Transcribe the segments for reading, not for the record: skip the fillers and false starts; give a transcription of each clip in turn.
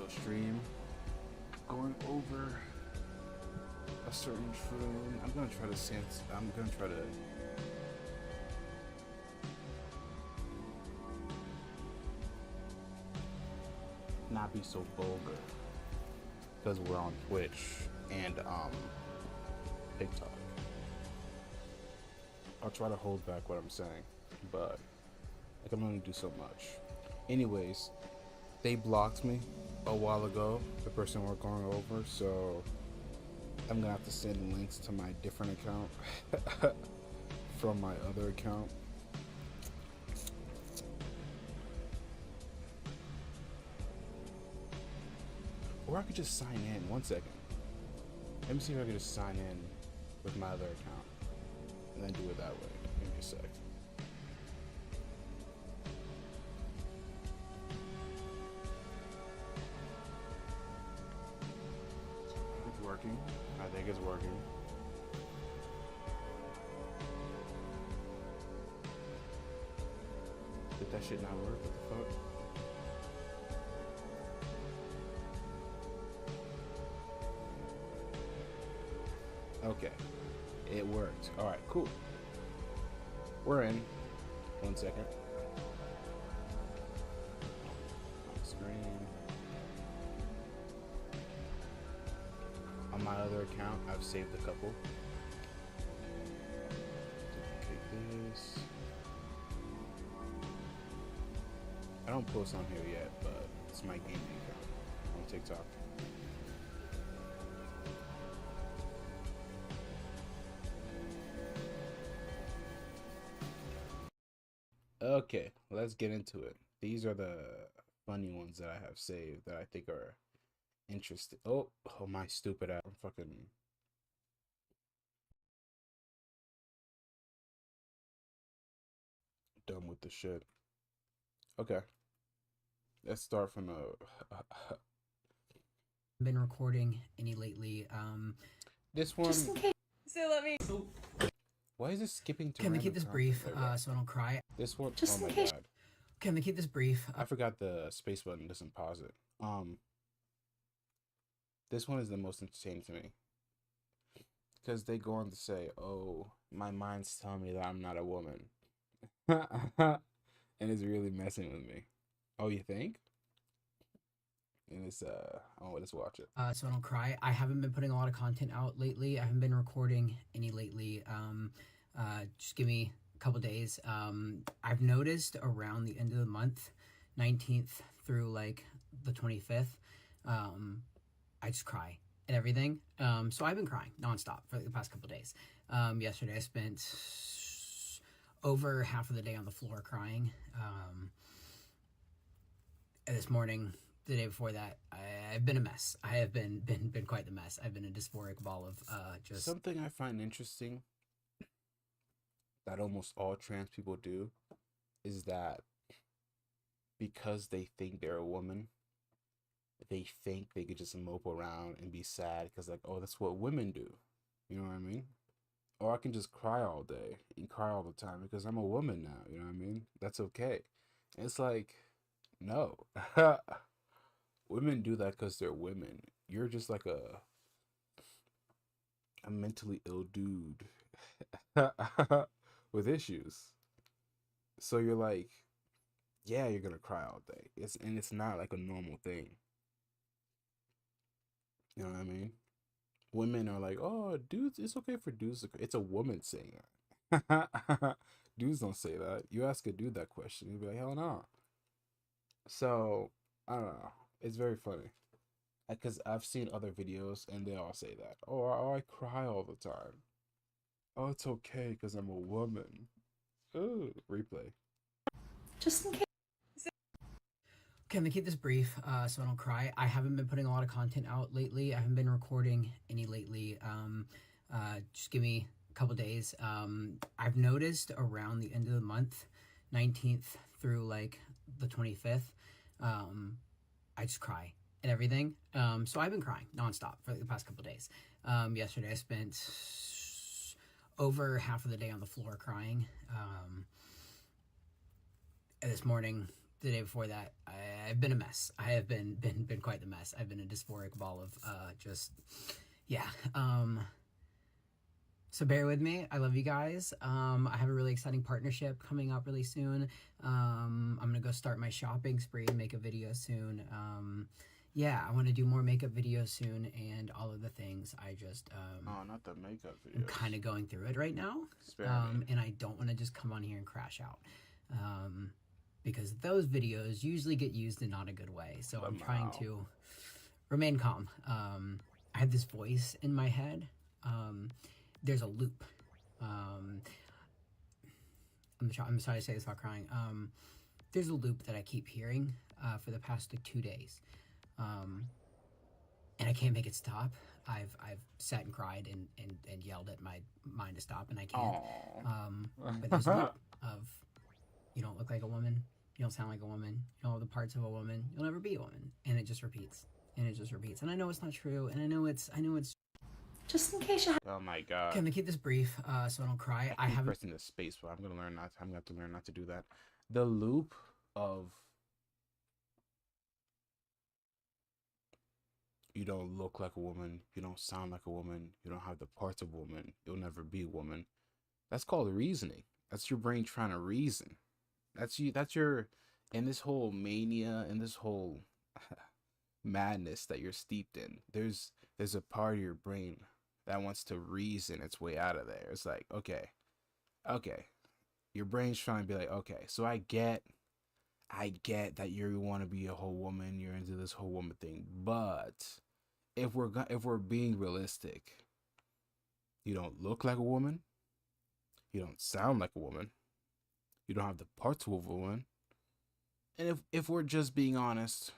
Stream going over a certain tune. I'm gonna try to not be so vulgar because we're on Twitch and TikTok. I'll try to hold back what I'm saying, but I can only do so much. Anyways, they blocked me a while ago, the person we're going over, so I'm gonna have to send links to my different account from my other account. Or I could just sign in. 1 second. Let me see if I can just sign in with my other account and then do it that way. Give me a sec. Working. I think it's working. Did that shit not work? What the fuck? Okay. It worked. Alright, cool. We're in. 1 second. Screen. On my other account, I've saved a couple. Duplicate this. I don't post on here yet, but it's my gaming account on TikTok. Okay, let's get into it. These are the funny ones that I have saved that I think are interesting. Oh, my stupid ass. I'm fucking done with the shit. Okay. Let's start from the been recording any lately. This one. Just in case. So let me. Why is it skipping to? Can we keep this brief so I don't cry? This one. Just oh my in case. god. Can we keep this brief? I forgot the space button doesn't pause it. This one is the most entertaining to me because they go on to say, "Oh, my mind's telling me that I'm not a woman," and it's really messing with me. Oh, you think? And it's oh, let's watch it. So I don't cry. I haven't been putting a lot of content out lately. I haven't been recording any lately. Just give me a couple days. I've noticed around the end of the month, 19th through like the 25th, I just cry at everything. So I've been crying nonstop for the past couple days. Yesterday I spent over half of the day on the floor crying. This morning, the day before that, I've been a mess. I have been quite the mess. I've been a dysphoric ball of just. Something I find interesting that almost all trans people do is that because they think they're a woman, they think they could just mope around and be sad because, like, oh, that's what women do. You know what I mean? Or I can just cry all day and cry all the time because I'm a woman now. You know what I mean? That's okay. And it's like, no. Women do that because they're women. You're just like a mentally ill dude with issues. So you're like, yeah, you're gonna cry all day. It's not like a normal thing. You know what I mean? Women are like, oh, dudes, it's okay for dudes to cry. It's a woman saying that. Dudes don't say that. You ask a dude that question, he'll be like, hell no. So I don't know. It's very funny because I've seen other videos and they all say that. Oh, I cry all the time. Oh, it's okay because I'm a woman. Ooh, replay. Just in case. Okay, I'm gonna keep this brief so I don't cry. I haven't been putting a lot of content out lately. I haven't been recording any lately. Just give me a couple days. I've noticed around the end of the month, 19th through like the 25th, I just cry at everything. So I've been crying nonstop for the past couple days. Yesterday I spent over half of the day on the floor crying. This morning, the day before that, I've been a mess. I have been quite the mess. I've been a dysphoric ball of just, yeah. So bear with me. I love you guys. I have a really exciting partnership coming up really soon. I'm gonna go start my shopping spree and make a video soon. Yeah, I want to do more makeup videos soon and all of the things. I just Oh, not the makeup I'm videos. kind of going through it right now. Spare me. And I don't want to just come on here and crash out. Because those videos usually get used in not a good way. So I'm trying to remain calm. I have this voice in my head. There's a loop. I'm sorry to say this without crying. There's a loop that I keep hearing for the past like 2 days. And I can't make it stop. I've sat and cried and yelled at my mind to stop, and I can't. But there's a loop of you don't look like a woman, you don't sound like a woman, you don't have the parts of a woman, you'll never be a woman, and it just repeats, and it just repeats. And I know it's not true, and I know it's Just in case you. Oh my god. Okay, I'm gonna keep this brief so I don't cry. I haven't pressing the space, but I'm gonna have to learn not to do that. The loop of you don't look like a woman, you don't sound like a woman, you don't have the parts of a woman, you'll never be a woman. That's called reasoning. That's your brain trying to reason. That's your in this whole mania and this whole madness that you're steeped in. There's a part of your brain that wants to reason its way out of there. It's like, okay. Your brain's trying to be like, okay, so I get that you want to be a whole woman, you're into this whole woman thing, but if we're being realistic, you don't look like a woman, you don't sound like a woman, you don't have the parts of a woman, and if we're just being honest,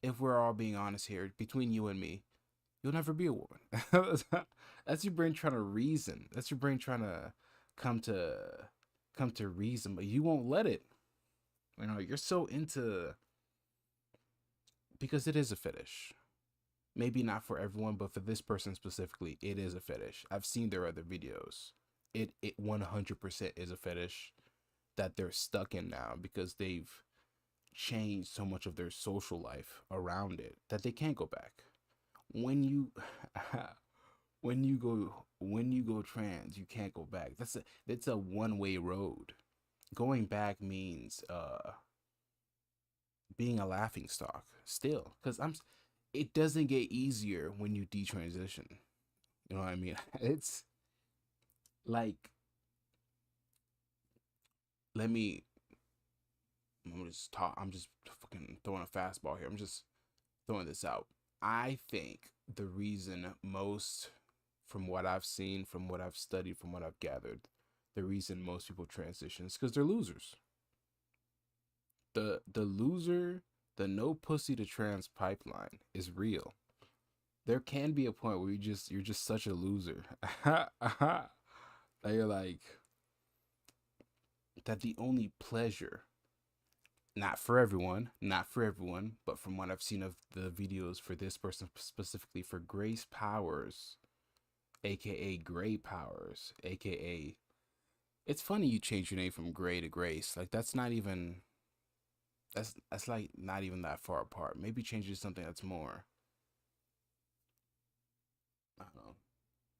if we're all being honest here between you and me, you'll never be a woman. That's your brain trying to reason. That's your brain trying to come to reason, but you won't let it. You know, you're so into, because it is a fetish. Maybe not for everyone, but for this person specifically, it is a fetish. I've seen their other videos. It 100% is a fetish that they're stuck in now because they've changed so much of their social life around it that they can't go back. When you when you go trans, you can't go back. It's a one-way road. Going back means being a laughing stock still, because it doesn't get easier when you detransition. You know what I mean? It's like, let me. I'm just talk. I'm just fucking throwing a fastball here. I'm just throwing this out. I think the reason most, from what I've seen, from what I've studied, from what I've gathered, the reason most people transition is because they're losers. The loser, the no pussy to trans pipeline is real. There can be a point where you're just such a loser. That you're like, that the only pleasure, not for everyone, but from what I've seen of the videos for this person specifically, for Grace Powers, aka Gray Powers, aka, it's funny you change your name from Gray to Grace. Like, that's not even, that's like not even that far apart. Maybe change it to something that's more, I don't know,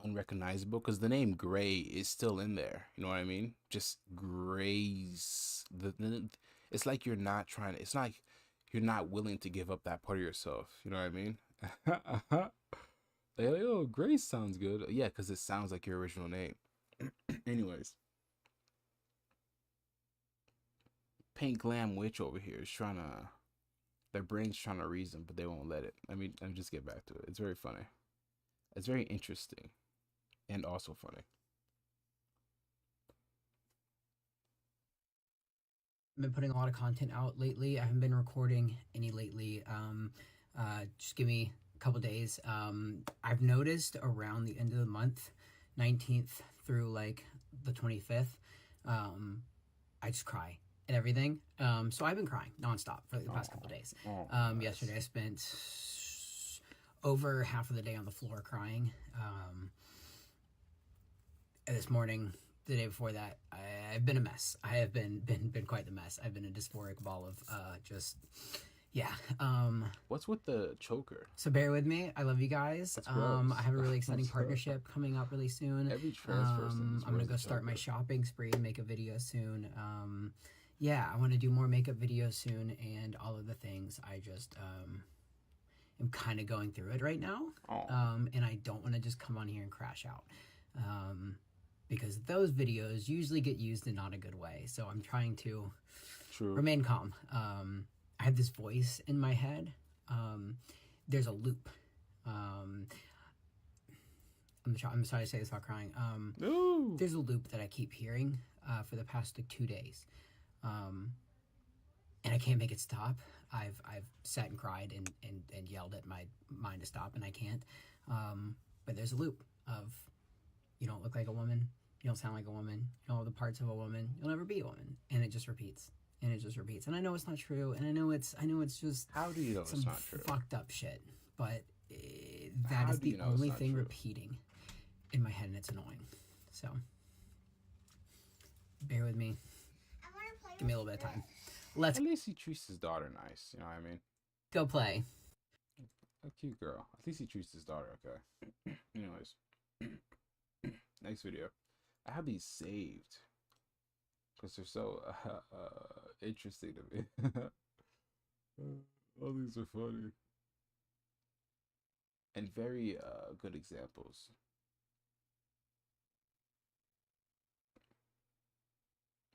unrecognizable, because the name Gray is still in there. You know what I mean? Just Grace. It's like you're not trying to. It's like you're not willing to give up that part of yourself. You know what I mean? Like, oh, Grace sounds good. Yeah, because it sounds like your original name. Anyways, Pink Glam Witch over here is trying to. Their brain's trying to reason, but they won't let it. Let me just get back to it. It's very funny. It's very interesting, and also funny. I've been putting a lot of content out lately. I haven't been recording any lately. Just give me a couple days. I've noticed around the end of the month, 19th through like the 25th, I just cry at everything. So I've been crying nonstop for like the past couple days. Nice. Yesterday I spent over half of the day on the floor crying. And this morning, the day before that, I've been a mess. I have been quite the mess. I've been a dysphoric ball of just, yeah. What's with the choker? So bear with me. I love you guys. That's gross. I have a really exciting That's gross. partnership coming up really soon. Every trans person. I'm gonna go start my shopping spree and make a video soon. Yeah, I want to do more makeup videos soon and all of the things. I just am kind of going through it right now. And I don't want to just come on here and crash out. Because those videos usually get used in not a good way. So I'm trying to remain calm. I have this voice in my head. There's a loop. I'm sorry to say this without crying. There's a loop that I keep hearing for the past like 2 days. And I can't make it stop. I've sat and cried and yelled at my mind to stop, and I can't. But there's a loop of, you don't look like a woman, you don't sound like a woman, you don't have the parts of a woman, you'll never be a woman, and it just repeats, and it just repeats. And I know it's not true, and I know it's just, how do you know some it's not true? fucked up shit, but that is the only thing repeating in my head, and it's annoying. So bear with me. Give me a little bit of time. Let's At least he treats his daughter nice. You know what I mean? go play. A cute girl. At least he treats his daughter okay. Anyways, next video. I have these saved because they're so interesting to me. All these are funny and very good examples.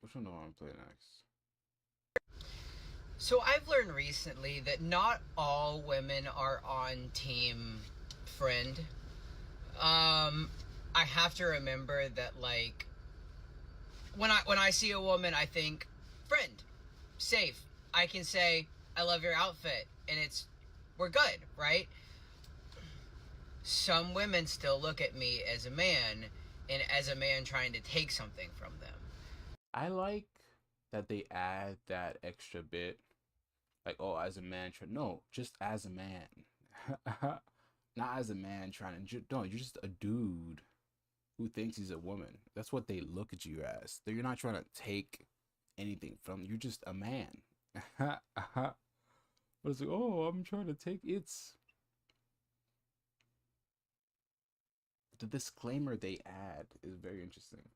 Which one do I want to play next? So I've learned recently that not all women are on team friend. I have to remember that, like, when I see a woman, I think friend, safe. I can say I love your outfit, and we're good, right? Some women still look at me as a man, and as a man trying to take something from them. I like that they add that extra bit, like, oh, as a man, no, just as a man. Not as a man trying to, no, you're just a dude who thinks he's a woman. That's what they look at you as. You're not trying to take anything from you. You're just a man. But it's like, oh, I'm trying to take, it's the disclaimer they add is very interesting.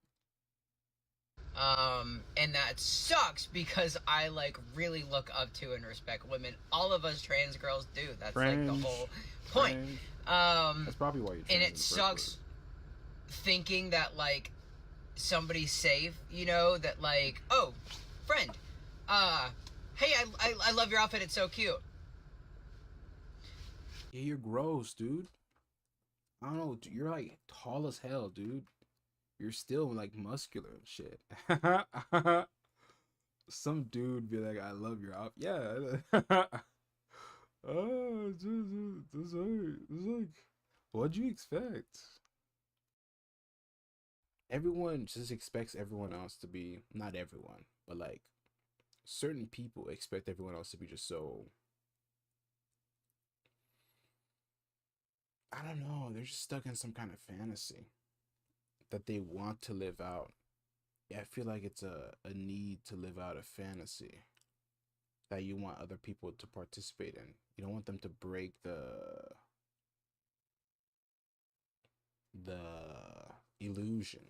And that sucks because I like really look up to and respect women. All of us trans girls do. That's like the whole point. That's probably why you're trans. And it sucks thinking that like somebody's safe, you know, that like, oh, friend, hey, I love your outfit, it's so cute. Yeah, you're gross, dude. I don't know, you're like tall as hell, dude. You're still like muscular and shit. Some dude be like, I love your outfit. Yeah. Oh, it's like, what'd you expect? Everyone just expects everyone else to be, not everyone, but like certain people expect everyone else to be just so, I don't know, they're just stuck in some kind of fantasy that they want to live out. Yeah, I feel like it's a need to live out a fantasy that you want other people to participate in. You don't want them to break the illusion.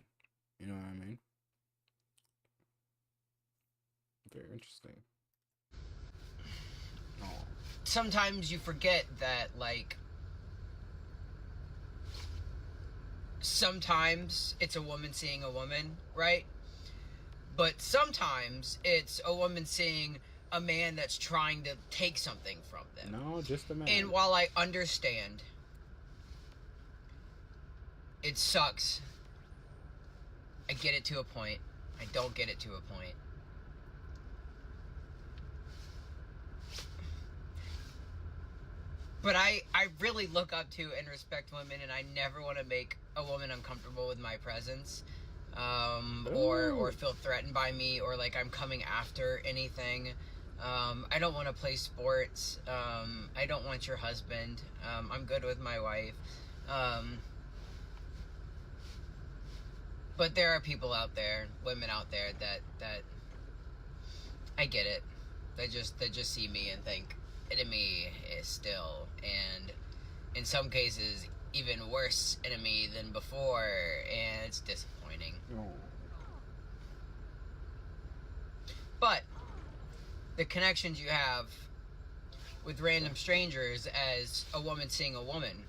You know what I mean? Very interesting. Oh. Sometimes you forget that, like, sometimes it's a woman seeing a woman, right? But sometimes it's a woman seeing a man that's trying to take something from them. No, just a man. And while I understand, it sucks. I get it to a point. I don't get it to a point. But I really look up to and respect women, and I never want to make a woman uncomfortable with my presence, or feel threatened by me, or like I'm coming after anything. I don't want to play sports. I don't want your husband. I'm good with my wife. But there are people out there, women out there that I get it. They just see me and think enemy is still, and in some cases even worse enemy than before, and it's disappointing. Oh. But the connections you have with random strangers as a woman seeing a woman,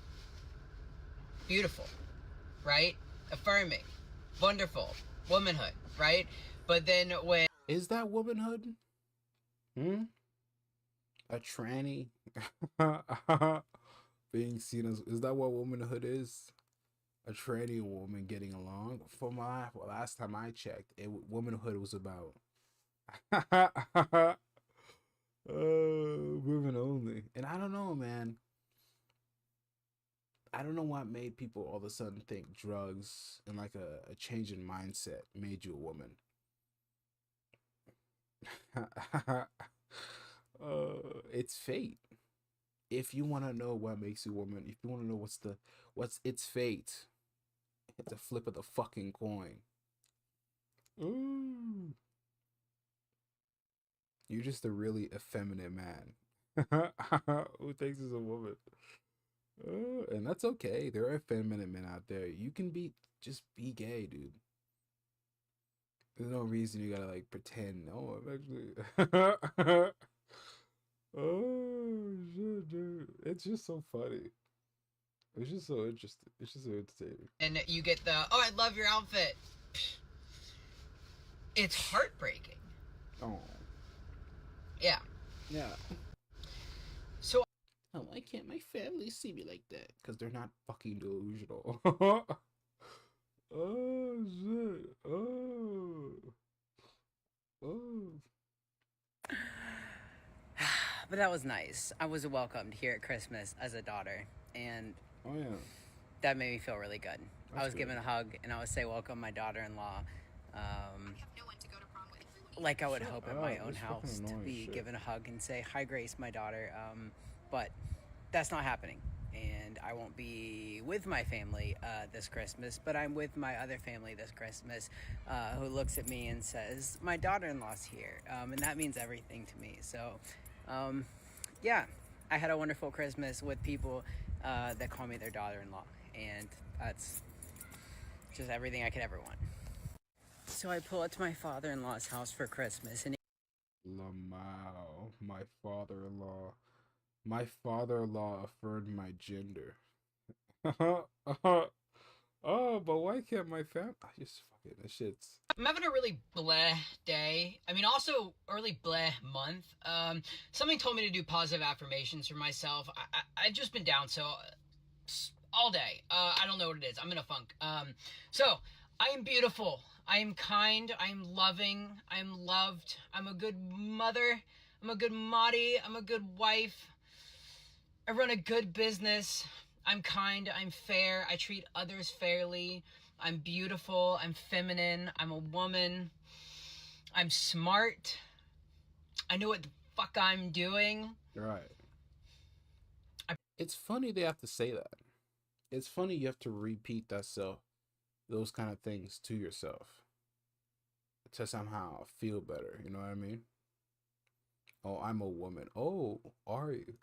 beautiful, right? Affirming, wonderful, womanhood, right? But then when... Is that womanhood? A tranny being seen as, is that what womanhood is? A tranny woman getting along? Last time I checked, womanhood was about women only. And I don't know, man. I don't know what made people all of a sudden think drugs and like a change in mindset made you a woman. It's fate. If you want to know what makes you a woman, if you want to know what's its fate, it's a flip of the fucking coin. Ooh. You're just a really effeminate man who thinks he's a woman. And that's okay. There are effeminate men out there. You can just be gay, dude. There's no reason you gotta like pretend. No, I'm actually. Oh shit, dude! It's just so funny. It's just so interesting. It's just so entertaining. And you get the, oh, I love your outfit. It's heartbreaking. Oh. Yeah. Yeah. So. Oh, why can't my family see me like that? Because they're not fucking delusional. Oh shit. Oh. But that was nice. I was welcomed here at Christmas as a daughter, and Oh yeah, that made me feel really good. That's I was good. given a hug, and I would say welcome my daughter-in-law, like I would hope at my own house to be given a hug and say, hi Grace, my daughter, but that's not happening. And I won't be with my family this Christmas, but I'm with my other family this Christmas, who looks at me and says, my daughter-in-law's here, and that means everything to me. So yeah, I had a wonderful Christmas with people that call me their daughter-in-law, and that's just everything I could ever want. So I pull up to my father-in-law's house for Christmas, and Lamau, my father-in-law. My father-in-law affirmed my gender. Oh, but why can't my family? I just fucking this shit's. I'm having a really bleh day. I mean, also a really bleh month. Something told me to do positive affirmations for myself. I've just been down so all day. I don't know what it is. I'm in a funk. So I am beautiful. I am kind. I am loving. I am loved. I'm a good mother. I'm a good Maudie. I'm a good wife. I run a good business. I'm kind. I'm fair. I treat others fairly. I'm beautiful. I'm feminine. I'm a woman. I'm smart. I know what the fuck I'm doing. Right. It's funny they have to say that. It's funny you have to repeat those kind of things to yourself to somehow feel better. You know what I mean? Oh, I'm a woman. Oh, are you?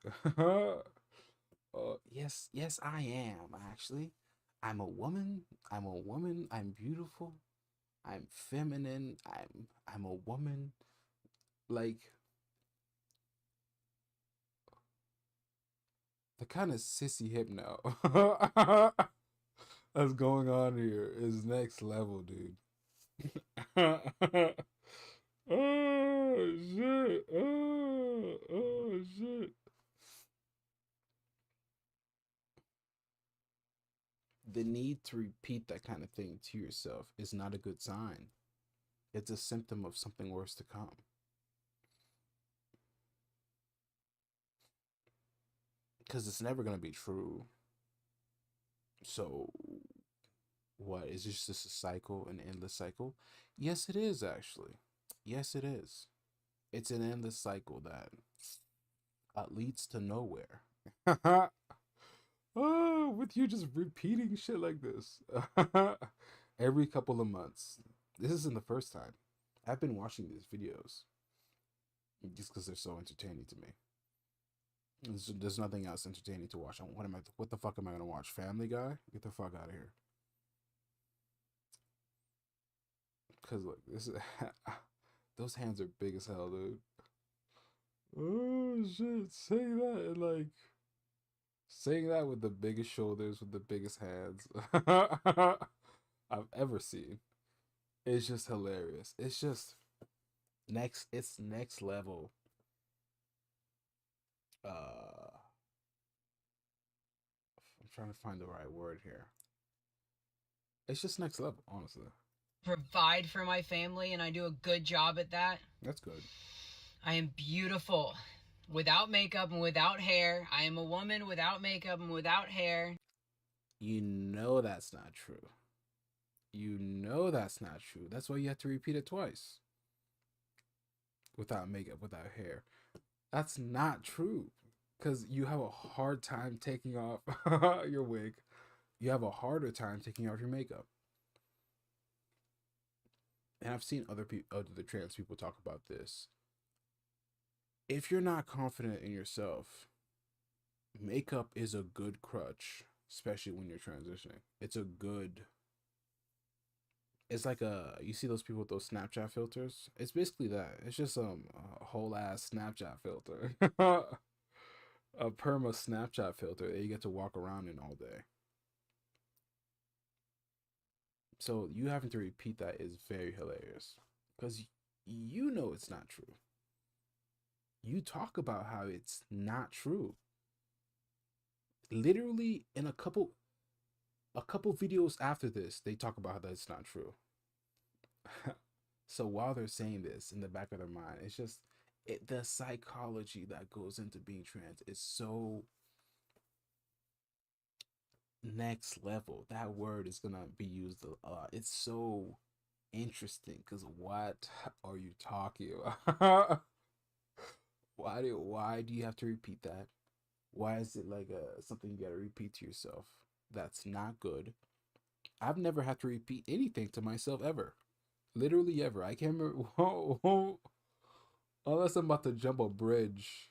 Yes, yes, I am actually. I'm a woman. I'm a woman. I'm beautiful. I'm feminine. I'm a woman. Like the kind of sissy hypno that's going on here is next level, dude. Oh shit. Oh shit. The need to repeat that kind of thing to yourself is not a good sign. It's a symptom of something worse to come. Because it's never going to be true. So, what? Is this just a cycle, an endless cycle? Yes, it is, actually. Yes, it is. It's an endless cycle that leads to nowhere. Oh, with you just repeating shit like this every couple of months. This isn't the first time. I've been watching these videos just because they're so entertaining to me. There's nothing else entertaining to watch. What the fuck am I gonna watch? Family Guy? Get the fuck out of here. Cause look, this is those hands are big as hell, dude. Oh shit! Saying that with the biggest shoulders, with the biggest hands I've ever seen. It's just hilarious. It's just it's next level. I'm trying to find the right word here. It's just next level, honestly. Provide for my family, and I do a good job at that. That's good. I am beautiful. Without makeup and without hair. I am a woman without makeup and without hair. You know that's not true. You know that's not true. That's why you have to repeat it twice. Without makeup, without hair. That's not true. Because you have a hard time taking off your wig. You have a harder time taking off your makeup. And I've seen other trans people talk about this. If you're not confident in yourself, makeup is a good crutch, especially when you're transitioning. It's like you see those people with those Snapchat filters? It's basically that. It's just a whole ass Snapchat filter. A perma Snapchat filter that you get to walk around in all day. So you having to repeat that is very hilarious. Because you know it's not true. You talk about how it's not true. Literally in a couple videos after this, they talk about how that's not true. So while they're saying this in the back of their mind, it's just the psychology that goes into being trans is so next level. That word is gonna be used a lot. It's so interesting because what are you talking about? Why do you have to repeat that? Why is it like something you gotta repeat to yourself? That's not good. I've never had to repeat anything to myself ever. Literally ever. I can't remember. Whoa. Unless I'm about to jump a bridge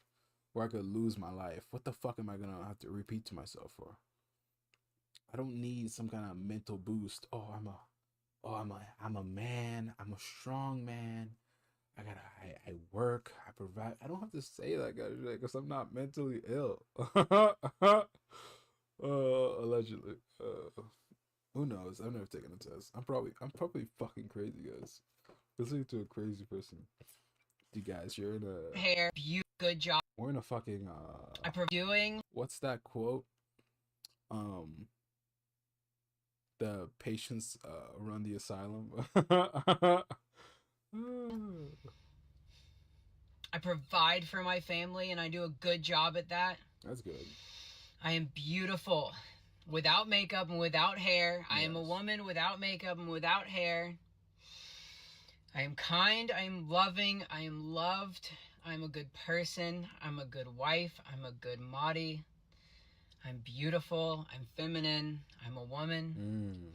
where I could lose my life. What the fuck am I gonna have to repeat to myself for? I don't need some kind of mental boost. Oh, oh, I'm a man. I'm a strong man. I work. I provide. I don't have to say that, guys, because I'm not mentally ill. Allegedly. Who knows? I've never taken a test. I'm probably fucking crazy, guys. Listening to a crazy person. You guys, you're in a Hair, you good job. we're in a fucking Doing. what's that quote? Um, the patients run the asylum. I provide for my family and I do a good job at that. That's good. I am beautiful without makeup and without hair. I am a Yes. woman without makeup and without hair. I am kind. I am loving. I am loved. I'm a good person. I'm a good wife. I'm a good Mahdi. I'm beautiful. I'm feminine. I'm a woman.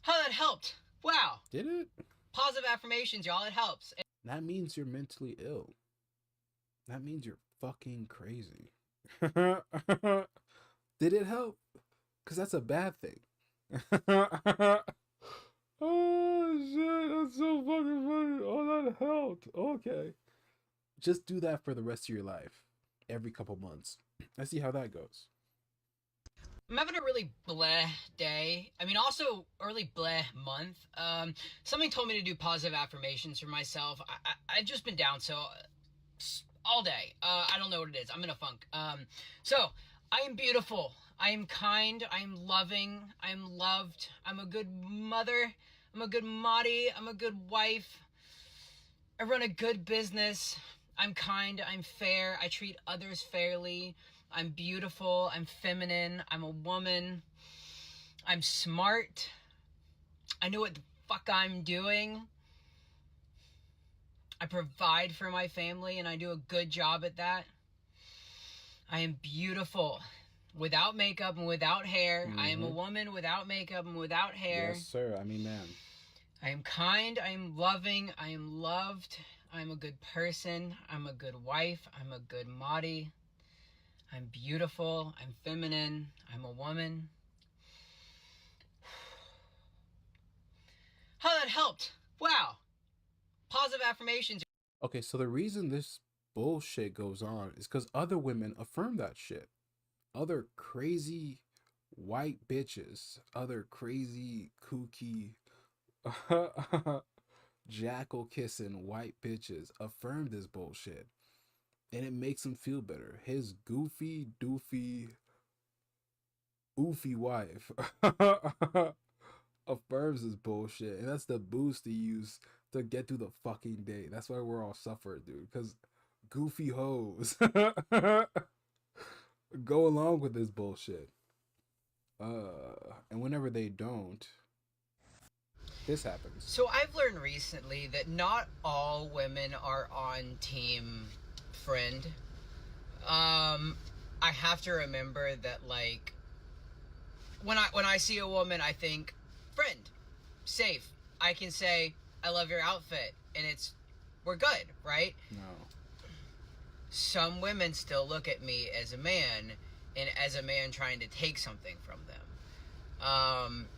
Oh, that helped. Wow. Did it? Positive affirmations, y'all. It helps. That means you're mentally ill. That means you're fucking crazy. Did it help? Because that's a bad thing. Oh shit, that's so fucking funny. Oh, that helped. Okay. Just do that for the rest of your life. Every couple months. Let's see how that goes. I'm having a really bleh day. I mean, also a really bleh month. Something told me to do positive affirmations for myself. I've just been down so all day. I don't know what it is. I'm in a funk. So I am beautiful. I am kind. I am loving. I am loved. I'm a good mother. I'm a good Mahdi. I'm a good wife. I run a good business. I'm kind. I'm fair. I treat others fairly. I'm beautiful. I'm feminine. I'm a woman. I'm smart. I know what the fuck I'm doing. I provide for my family and I do a good job at that. I am beautiful without makeup and without hair. I am a woman without makeup and without hair. Yes, sir. I mean, man. I am kind. I am loving. I am loved. I'm a good person. I'm a good wife. I'm a good Mahdi. I'm beautiful. I'm feminine. I'm a woman. Oh, that helped. Wow. Positive affirmations. Okay, so the reason this bullshit goes on is because other women affirm that shit. Other crazy white bitches, other crazy kooky jackal kissing white bitches affirm this bullshit. And it makes him feel better. His goofy, doofy, oofy wife affirms this bullshit. And that's the boost he used to get through the fucking day. That's why we're all suffering, dude. Because goofy hoes go along with this bullshit. And whenever they don't, this happens. So I've learned recently that not all women are on team friend. I have to remember that, like, when I see a woman, I think friend, safe. I can say I love your outfit, and we're good, right? No. Some women still look at me as a man, and as a man trying to take something from them.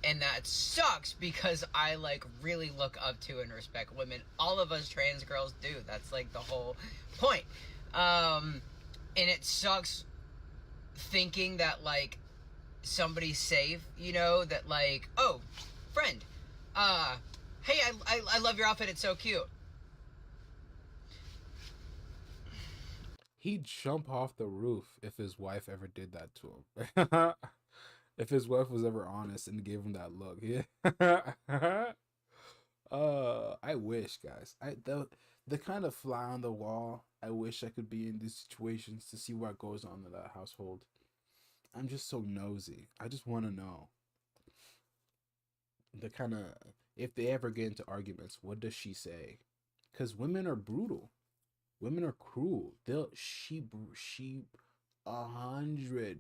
And that sucks because I, like, really look up to and respect women. All of us trans girls do. That's, like, the whole point. And it sucks thinking that, like, somebody's safe, you know, that, like, oh, friend, hey, I love your outfit, it's so cute. He'd jump off the roof if his wife ever did that to him. If his wife was ever honest and gave him that look. Yeah. I wish, guys. The kind of fly on the wall. I wish I could be in these situations to see what goes on in that household. I'm just so nosy. I just want to know. The kind of, if they ever get into arguments, what does she say? Because women are brutal. Women are cruel. She 100%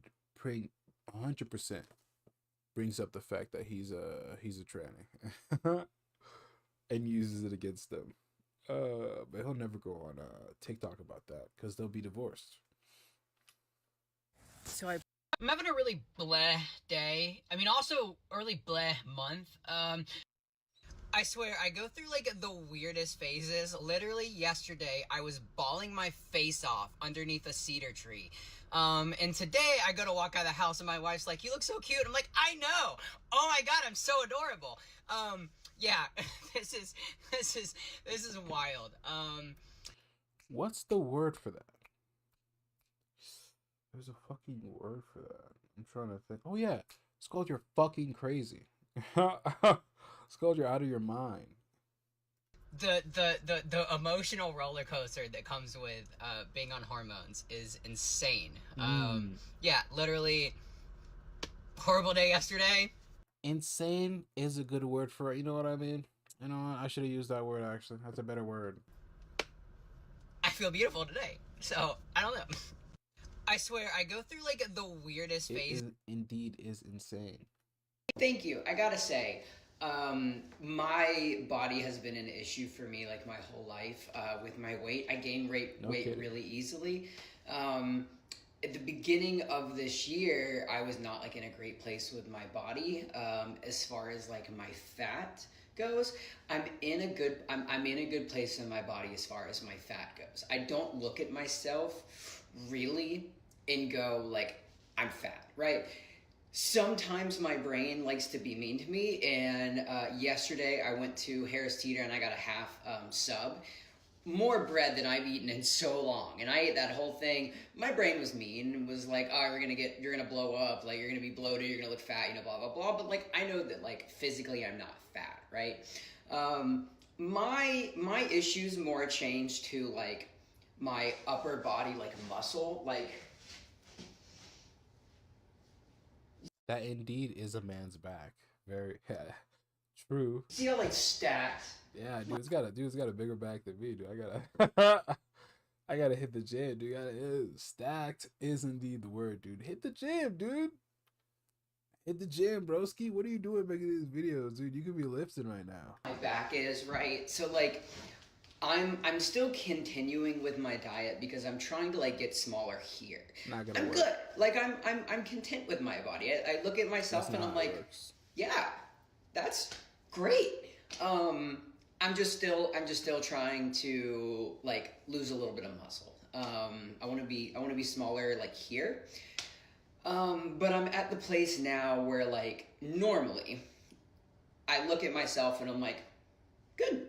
brings up the fact that he's a tranny and uses it against them. But he'll never go on TikTok about that because they'll be divorced. So I I'm having a really bleh day. I mean, also a really bleh month. I swear, I go through like the weirdest phases. Literally yesterday, I was bawling my face off underneath a cedar tree. And today I go to walk out of the house and my wife's like, "You look so cute." I'm like, "I know. Oh my god, I'm so adorable." Yeah, this is wild. What's the word for that? There's a fucking word for that. I'm trying to think. Oh yeah, it's called you're fucking crazy. It's called you're out of your mind. The emotional roller coaster that comes with being on hormones is insane. Yeah, literally horrible day yesterday. Insane is a good word for it. You know what I mean? You know what? I should have used that word actually. That's a better word. I feel beautiful today. So, I don't know. I swear, I go through like the weirdest phase. It indeed is insane. Thank you. I gotta say, my body has been an issue for me like my whole life with my weight. I gain weight really easily. At the beginning of this year, I was not like in a great place with my body as far as like my fat goes. I'm in a good place in my body as far as my fat goes. I don't look at myself really and go like I'm fat, right? Sometimes my brain likes to be mean to me, and yesterday I went to Harris Teeter and I got a half sub. More bread than I've eaten in so long, and I ate that whole thing. My brain was mean and was like, "Oh, you're gonna blow up, like you're gonna be bloated, you're gonna look fat, you know, blah blah blah." But like, I know that like physically I'm not fat, right? My issues more change to like my upper body, like muscle, like. That indeed is a man's back. Very true. See how like stacked. Yeah, dude's got a bigger back than me, dude. I gotta hit the gym, dude. Stacked is indeed the word, dude. Hit the gym, dude. Hit the gym, broski. What are you doing making these videos, dude? You could be lifting right now. My back is right. So like I'm still continuing with my diet because I'm trying to like get smaller here. Not gonna I'm work. good. Like I'm content with my body. I look at myself and I'm like, yeah, that's great. I'm just still trying to like lose a little bit of muscle. I want to be smaller like here. But I'm at the place now where like normally I look at myself and I'm like, good.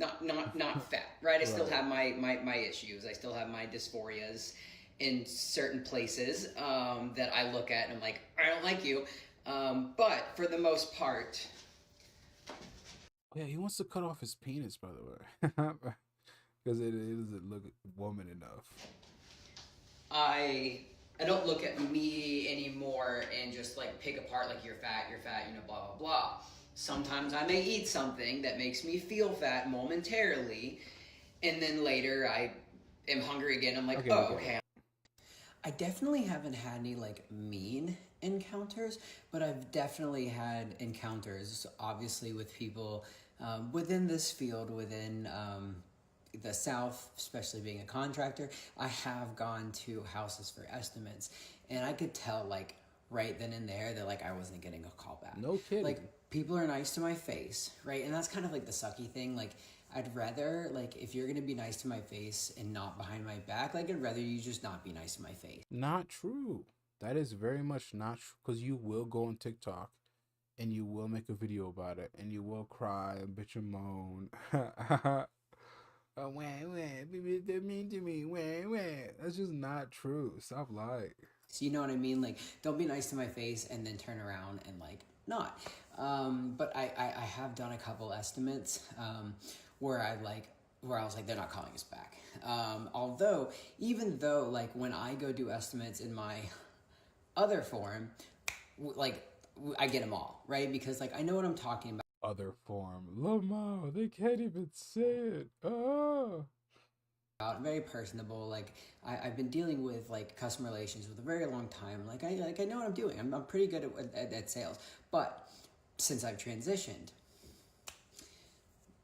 Not fat, right? I still have my issues. I still have my dysphorias in certain places that I look at and I'm like, I don't like you. But for the most part. Oh, yeah, he wants to cut off his penis, by the way. Because it doesn't look woman enough. I don't look at me anymore and just like pick apart like you're fat, you know, blah, blah, blah. Sometimes I may eat something that makes me feel fat momentarily, and then later I am hungry again. I'm like, okay. I definitely haven't had any like mean encounters, but I've definitely had encounters, obviously, with people within this field, within the South, especially being a contractor. I have gone to houses for estimates, and I could tell like right then and there that like I wasn't getting a call back. No kidding. Like people are nice to my face, right? And that's kind of like the sucky thing. Like I'd rather like if you're gonna be nice to my face and not behind my back, like I'd rather you just not be nice to my face. Not true. That is very much not true. Because you will go on TikTok and you will make a video about it and you will cry and bitch and moan. They're mean to me. That's just not true. Stop lying. So you know what I mean? Like, don't be nice to my face and then turn around and like not. But I have done a couple estimates where I was like, they're not calling us back. Even though like when I go do estimates in my other form, like I get them all, right? Because like I know what I'm talking about. Other form. Lamo, they can't even say it. Oh. Very personable. Like I've been dealing with like customer relations with a very long time. Like I know what I'm doing. I'm pretty good at sales. But since I've transitioned,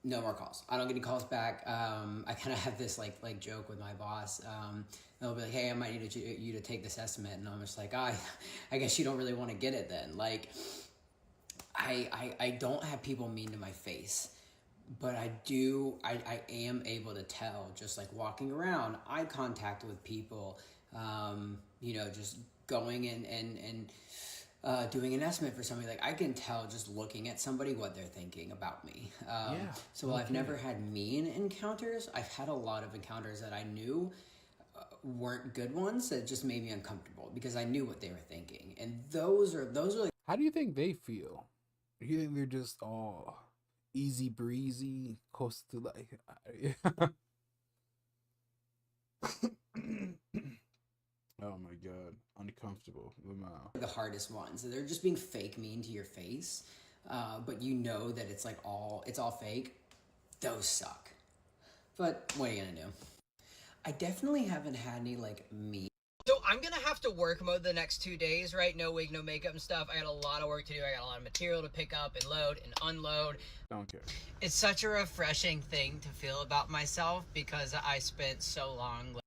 no more calls. I don't get any calls back. I kind of have this like joke with my boss. They'll be like, "Hey, I might need you to take this estimate," and I'm just like, I guess you don't really want to get it then. Like, I don't have people mean to my face, but I am able to tell just like walking around, eye contact with people, just going and doing an estimate for somebody. Like, I can tell just looking at somebody what they're thinking about me. So while I've never had mean encounters, I've had a lot of encounters that I knew weren't good ones that just made me uncomfortable because I knew what they were thinking. And those are like, How do you think they feel? Do you think they're just all easy breezy, close to like? Oh my god, uncomfortable. the hardest ones. They're just being fake mean to your face, but you know that it's like it's all fake. Those suck. But what are you gonna do? I definitely haven't had any like mean. So I'm gonna have to work mode the next 2 days, right? No wig, no makeup and stuff. I got a lot of work to do. I got a lot of material to pick up and load and unload. Don't care. It's such a refreshing thing to feel about myself because I spent so long.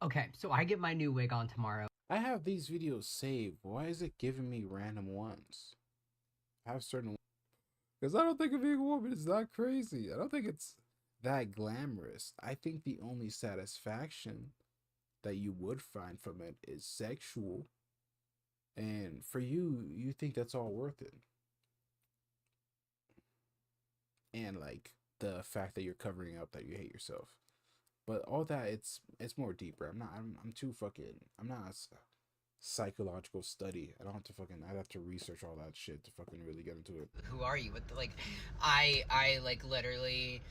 Okay, so I get my new wig on tomorrow. I have these videos saved. Why is it giving me random ones? I have certain, because I don't think of being a woman is that crazy. I don't think it's that glamorous. I think the only satisfaction that you would find from it is sexual. And for you, you think that's all worth it. And like the fact that you're covering up that you hate yourself. But all that, it's more deeper. I'm not a psychological study. I'd have to research all that shit to fucking really get into it. Who are you? With like, I like literally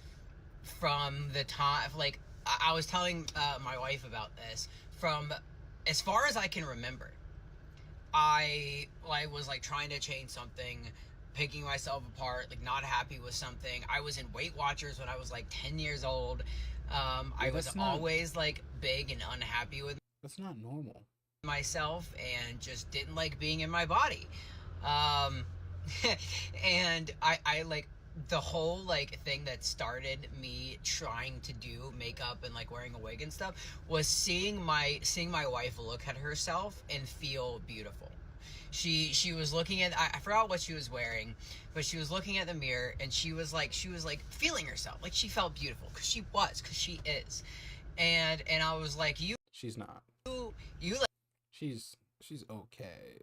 from the time, like, I was telling my wife about this, from as far as I can remember, I was like trying to change something, picking myself apart, like not happy with something. I was in Weight Watchers when I was like 10 years old. I was always like big and unhappy with That's not normal. myself and just didn't like being in my body. And I like the whole like thing that started me trying to do makeup and like wearing a wig and stuff was seeing my wife look at herself and feel beautiful. She was looking at, I forgot what she was wearing, but she was looking at the mirror and she was like feeling herself, like she felt beautiful because she is, and I was like, She's not. You like, She's okay.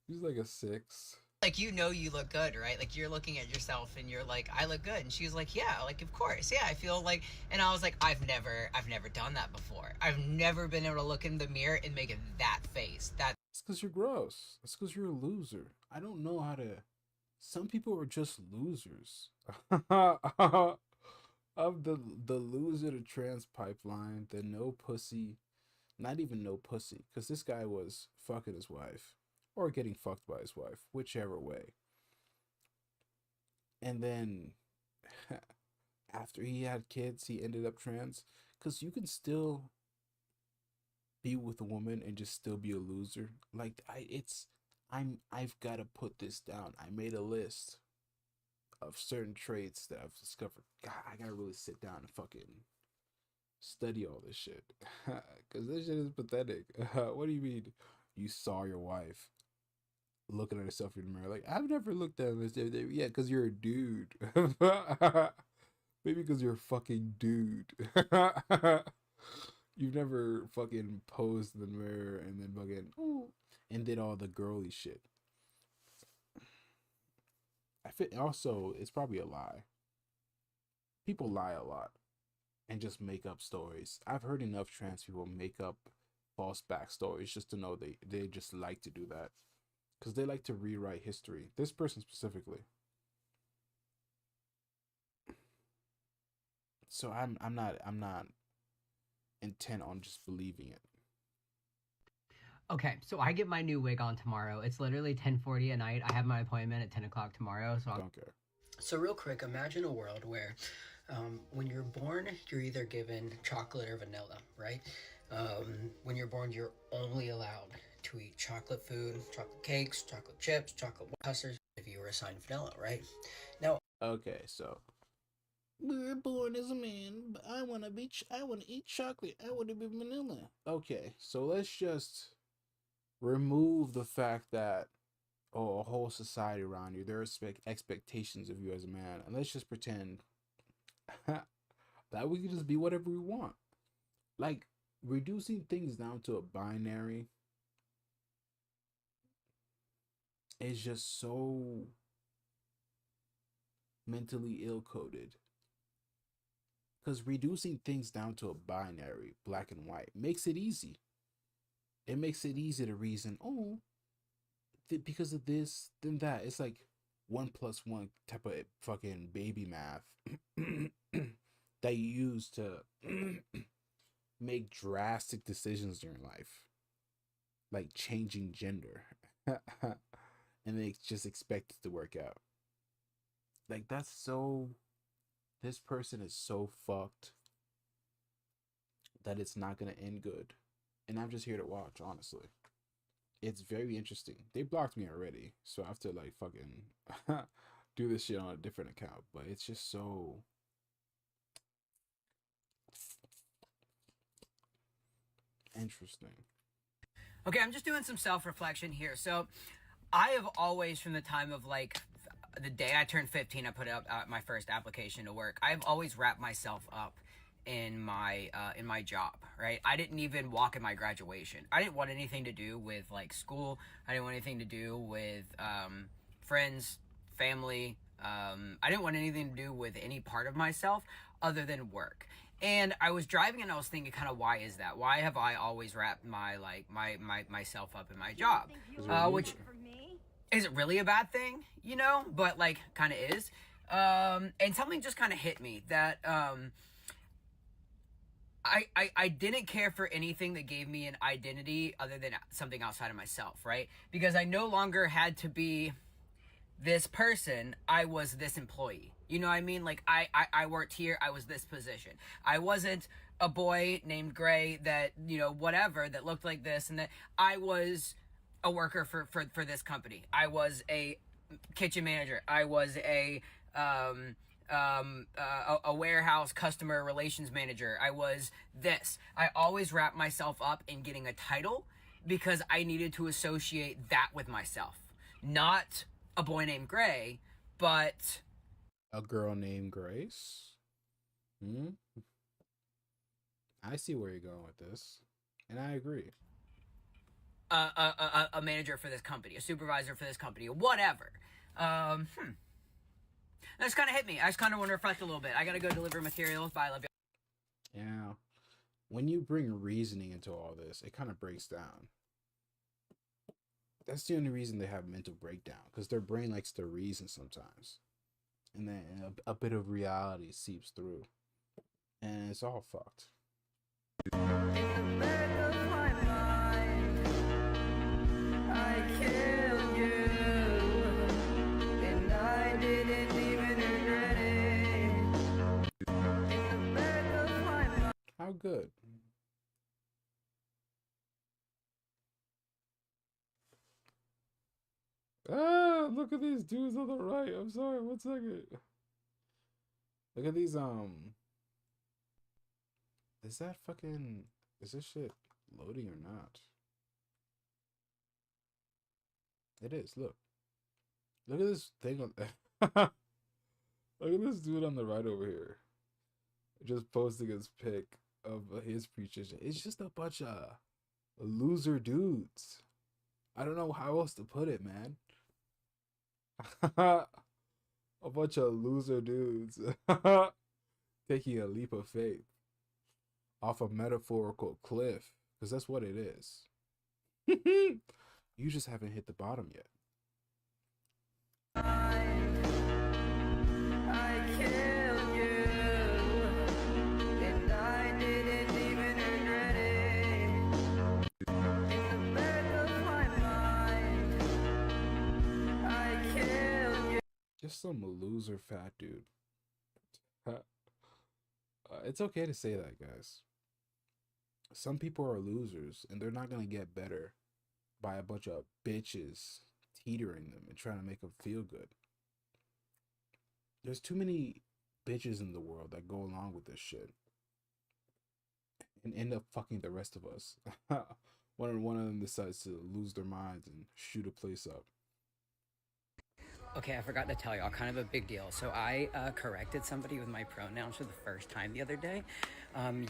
She's like a 6. like, you look good, right? Like, you're looking at yourself and you're like, I look good. And she was like, yeah, like, of course, yeah, I feel like. And I was like, I've never done that before. I've never been able to look in the mirror and make it that face. It's because you're gross. It's because you're a loser. I don't know how to. Some people are just losers. Of the loser to trans pipeline, the no pussy, not even no pussy, because this guy was fucking his wife or getting fucked by his wife, whichever way. And then after he had kids, he ended up trans, because you can still be with a woman and just still be a loser. Like, I've got to put this down. I made a list of certain traits that I've discovered. God, I gotta really sit down and fucking study all this shit, because this shit is pathetic. What do you mean you saw your wife looking at herself in the mirror? Like, I've never looked at this. Yeah, because you're a dude. Maybe because you're a fucking dude. You've never fucking posed in the mirror and then fucking ooh, and did all the girly shit. Also, it's probably a lie. People lie a lot and just make up stories. I've heard enough trans people make up false backstories just to know they just like to do that, because they like to rewrite history. This person specifically. So I'm not intent on just believing it. Okay, so I get my new wig on tomorrow. It's literally 10:40 at night. I have my appointment at 10 o'clock tomorrow. So Don't care. So real quick, imagine a world where when you're born, you're either given chocolate or vanilla, right? When you're born, you're only allowed to eat chocolate food, chocolate cakes, chocolate chips, chocolate custards, if you were assigned vanilla, right? Now, Okay, so we were born as a man, but I want to eat chocolate. I want to be vanilla. Okay, so let's just remove the fact that a whole society around you, there are expectations of you as a man, and let's just pretend that we can just be whatever we want. Like, reducing things down to a binary is just so mentally ill coded. Because reducing things down to a binary, black and white, makes it easy. It makes it easy to reason, oh, because of this, then that. It's like 1+1 type of fucking baby math that you use to make drastic decisions during life, like changing gender, and they just expect it to work out. Like, that's so. This person is so fucked that it's not gonna end good, and I'm just here to watch. Honestly, it's very interesting. They blocked me already, so I have to like fucking do this shit on a different account. But it's just so interesting. Okay, I'm just doing some self-reflection here. So I have always, from the time of like the day I turned 15, I put up my first application to work. I've always wrapped myself up in my job, right? I didn't even walk in my graduation. I didn't want anything to do with like school. I didn't want anything to do with friends, family. I didn't want anything to do with any part of myself other than work. And I was driving and I was thinking, kind of, why is that? Why have I always wrapped myself up in my job? Which is it really a bad thing, you know? But like, kind of is. And something just kind of hit me that I didn't care for anything that gave me an identity other than something outside of myself, right? Because I no longer had to be this person. I was this employee. You know what I mean? Like, I worked here. I was this position. I wasn't a boy named Gray that, you know, whatever, that looked like this, and that I was a worker for this company. I was a kitchen manager. I was a warehouse customer relations manager. I was this. I always wrapped myself up in getting a title because I needed to associate that with myself. Not a boy named Gray, but A girl named Grace. Hmm. I see where you're going with this, and I agree. a manager for this company, a supervisor for this company, whatever. That's kind of hit me. I just kind of want to reflect a little bit. I gotta go deliver materials. Bye, love you. Yeah. When you bring reasoning into all this, it kind of breaks down. That's the only reason they have mental breakdown, because their brain likes to reason sometimes, and then a bit of reality seeps through, and it's all fucked. In the back of my mind, I killed you, and I didn't even regret it. In the back of my mind. How good? Ah, look at these dudes on the right. I'm sorry, 1 second. Look at these, is that fucking, is this shit loading or not? It is, look. Look at this thing on, look at this dude on the right over here. Just posting his pic of his preachers. It's just a bunch of loser dudes. I don't know how else to put it, man. A bunch of loser dudes taking a leap of faith off a metaphorical cliff, because that's what it is. You just haven't hit the bottom yet. I killed you, and I didn't even regret it. In the back of my mind, I killed you. Just some loser fat dude. It's okay to say that, guys. Some people are losers, and they're not gonna get better by a bunch of bitches teetering them and trying to make them feel good. There's too many bitches in the world that go along with this shit and end up fucking the rest of us. One of them decides to lose their minds and shoot a place up. Okay, I forgot to tell y'all, kind of a big deal. So I corrected somebody with my pronouns for the first time the other day.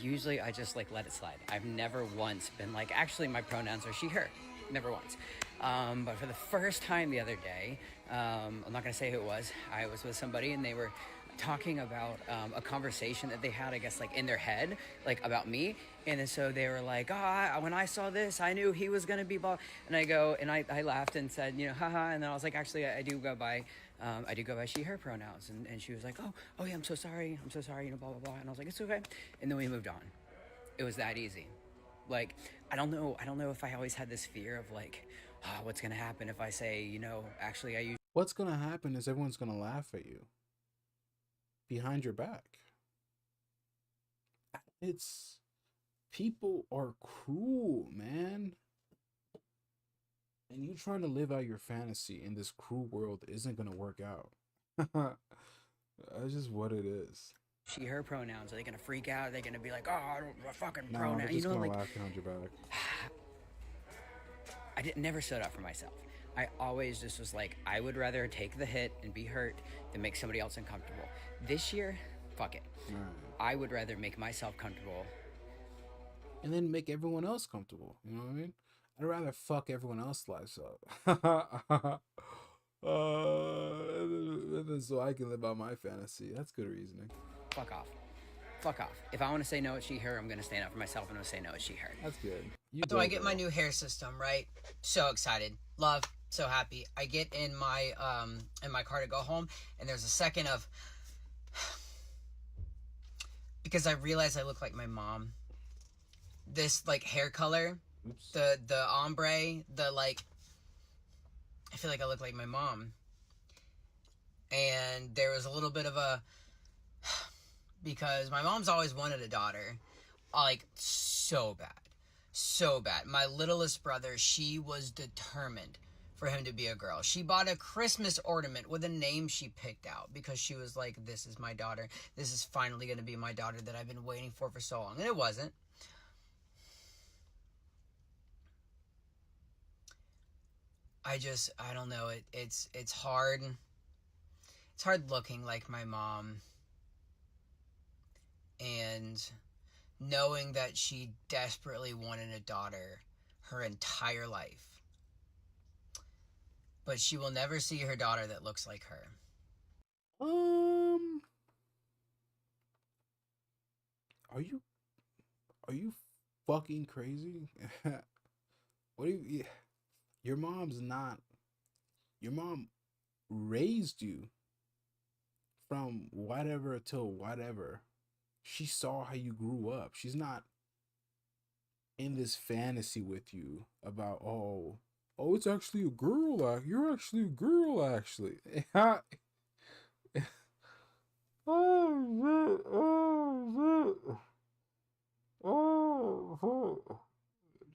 Usually I just like let it slide. I've never once been like, actually my pronouns are she, her. Never once. But for the first time the other day, I'm not gonna say who it was. I was with somebody and they were talking about a conversation that they had, I guess, like in their head, like about me. And then so they were like, when I saw this, I knew he was gonna be blah. And I go, and I laughed and said, you know, haha. And then I was like, actually, I do go by she, her pronouns. And she was like, oh yeah, I'm so sorry, you know, blah, blah, blah. And I was like, it's okay. And then we moved on. It was that easy. Like, I don't know if I always had this fear of like, what's gonna happen if I say, you know, actually I use. What's gonna happen is everyone's gonna laugh at you behind your back. It's people are cruel, man. And you trying to live out your fantasy in this cruel world isn't gonna work out. That's just what it is. She, her pronouns. Are they gonna freak out? Are they gonna be like, I don't a fucking No, pronoun? they're You just know, gonna like laugh behind your back. I never stood up for myself. I always just was like, I would rather take the hit and be hurt than make somebody else uncomfortable. This year, fuck it. Right. I would rather make myself comfortable. And then make everyone else comfortable. You know what I mean? I'd rather fuck everyone else's lives up. So I can live out my fantasy. That's good reasoning. Fuck off. Fuck off. If I want to say no, it's she, her, I'm going to stand up for myself and I'm going to say no, it's she, her. That's good. So I get my new hair system, right? So excited. Love. So happy. I get in my car to go home and there's a second of, because I realize I look like my mom. This like hair color, Oops. the ombre, the like, I feel like I look like my mom. And there was a little bit of a, because my mom's always wanted a daughter, like so bad. My littlest brother, she was determined for him to be a girl. She bought a Christmas ornament with a name she picked out because she was like, this is my daughter. This is finally going to be my daughter that I've been waiting for so long. And it wasn't. I don't know. It's hard. It's hard looking like my mom and knowing that she desperately wanted a daughter her entire life. But she will never see her daughter that looks like her. Are you fucking crazy? What do you... Your mom raised you from whatever till whatever. She saw how you grew up. She's not in this fantasy with you about, oh, it's actually a girl. You're actually a girl, actually. Oh,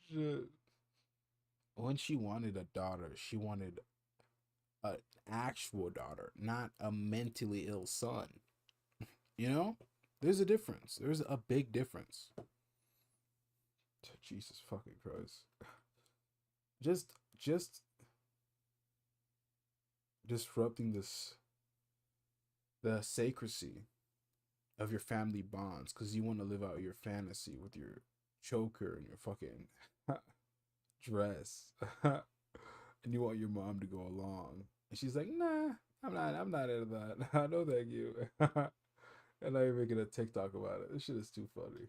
shit. When she wanted a daughter, she wanted an actual daughter, not a mentally ill son. You know? There's a difference. There's a big difference. Jesus fucking Christ. Just disrupting the sacredcy of your family bonds because you want to live out your fantasy with your choker and your fucking dress. And you want your mom to go along. And she's like, nah, I'm not into that. No, thank you. And now you're making a TikTok about it. This shit is too funny.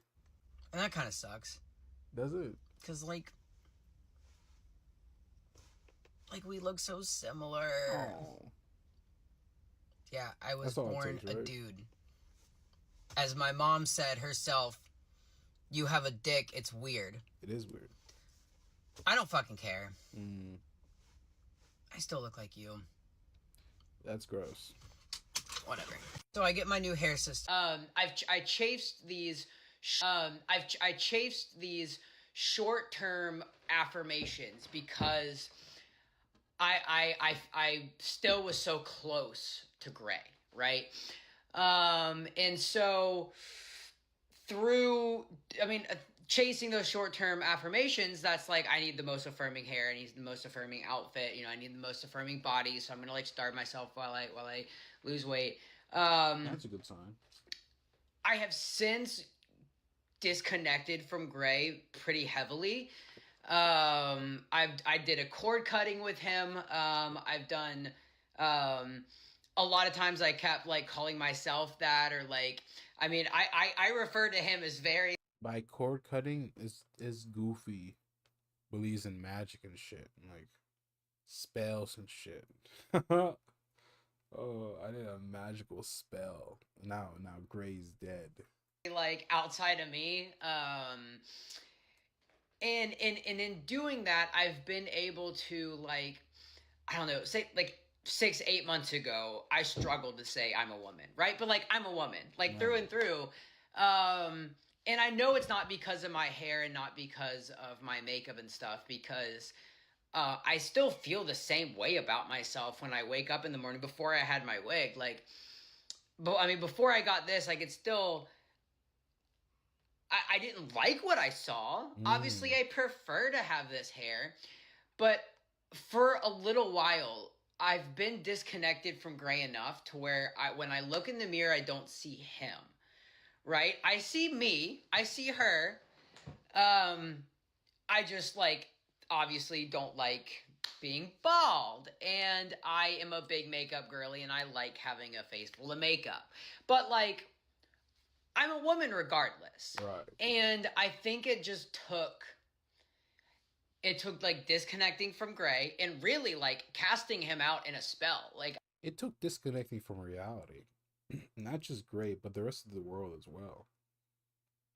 And that kind of sucks. Does it? Because, like we look so similar. Oh. Yeah, I was That's all it born takes, right? a dude. As my mom said herself, you have a dick, it's weird. It is weird. I don't fucking care. Mm, I still look like you. that's gross. Whatever. So I get my new hair system. I chased these short-term affirmations because I still was so close to gray. right? And so through, chasing those short-term affirmations, that's like, I need the most affirming hair, I need the most affirming outfit, I need the most affirming body, so I'm gonna like starve myself while I lose weight. That's a good sign. I have since disconnected from Gray pretty heavily. I did a cord cutting with him. I've done a lot of times I kept like calling myself that, or like, I refer to him as very, By cord cutting is goofy. Believes in magic and shit. Like spells and shit. Oh, I did a magical spell. Now Gray's dead. like outside of me. And in doing that, I've been able to, like, I don't know, say like 6-8 months ago, I struggled to say I'm a woman, right? But like, I'm a woman, like, through and through. And I know it's not because of my hair and not because of my makeup and stuff, because I still feel the same way about myself when I wake up in the morning. Before I had my wig, like, but before I got this, I could still, I didn't like what I saw. Obviously, I prefer to have this hair, but for a little while, I've been disconnected from Gray enough to where when I look in the mirror, I don't see him. Right? I see me. I see her. I just, like, obviously don't like being bald, and I am a big makeup girly, and I like having a face full of makeup. But like, I'm a woman regardless. Right. And I think it took like disconnecting from Gray and really like casting him out in a spell. Like, It took disconnecting from reality. Not just Gray, but the rest of the world as well.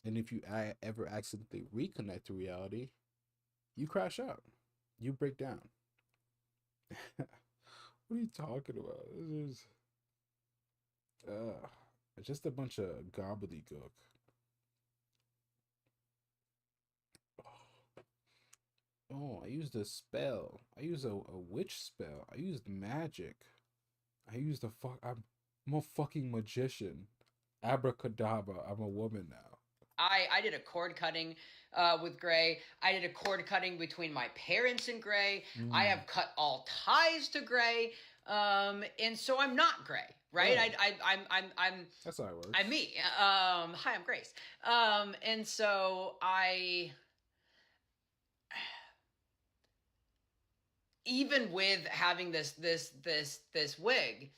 And if you ever accidentally reconnect to reality, you crash out. You break down. What are you talking about? This is it's just a bunch of gobbledygook. Oh, I used a spell. I used a witch spell. I used magic. I used I'm a fucking magician. Abracadabra. I'm a woman now. I did a cord cutting with Gray. I did a cord cutting between my parents and Gray. I have cut all ties to Gray. And so I'm not Gray, right? Yeah. I'm That's how it works. I'm me. Hi, I'm Grace. And so even with having this wig,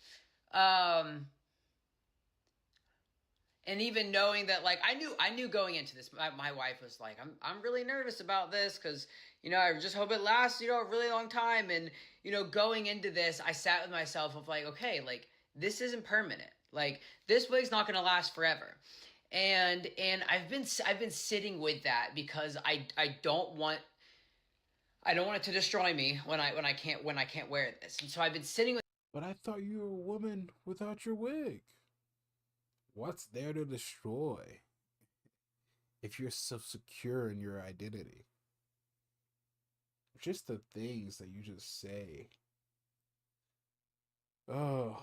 and even knowing that, like, I knew going into this, my wife was like, I'm really nervous about this, because, I just hope it lasts, a really long time. And, going into this, I sat with myself of like, okay, like, this isn't permanent. Like, this wig's not going to last forever. And I've been sitting with that, because I don't want it to destroy me when I can't wear this. And so I've been sitting with. But I thought you were a woman without your wig. What's there to destroy if you're so secure in your identity? Just the things that you just say. Oh,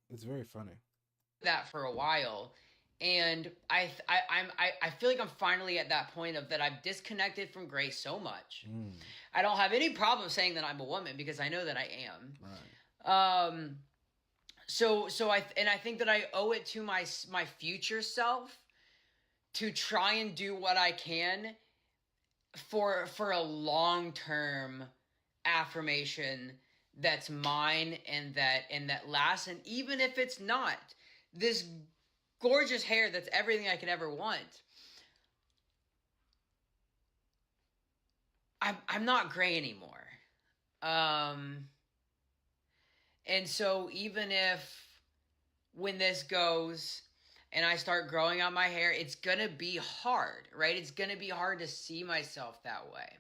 it's very funny. That for a while, and I feel like I'm finally at that point of that I've disconnected from Grace so much. I don't have any problem saying that I'm a woman, because I know that I am. Right. So I think that I owe it to my future self to try and do what I can for a long-term affirmation that's mine, and that lasts. And even if it's not this gorgeous hair that's everything I could ever want, I'm not Gray anymore. And so even if when this goes and I start growing out my hair, it's gonna be hard, right? It's gonna be hard to see myself that way.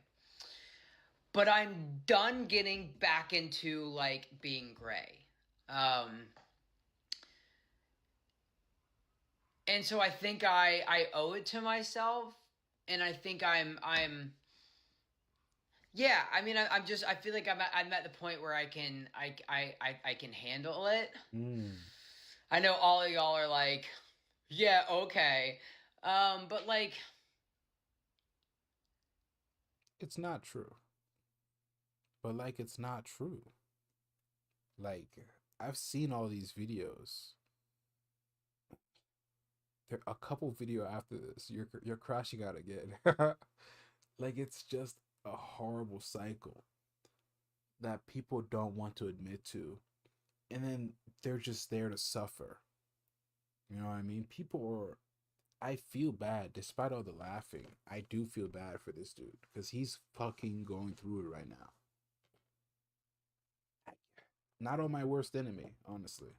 But I'm done getting back into like being Gray. And so I think I owe it to myself, and I think I'm yeah, I feel like I'm at the point where I can handle it. I know all of y'all are like, yeah, okay. But like, It's not true. But like, it's not true. Like, I've seen all these videos. There a couple video after this, you're crashing out again. Like, it's just a horrible cycle that people don't want to admit to, and then they're just there to suffer. You know what I mean? People are. I feel bad, despite all the laughing. I do feel bad for this dude because he's fucking going through it right now. Not on my worst enemy, honestly.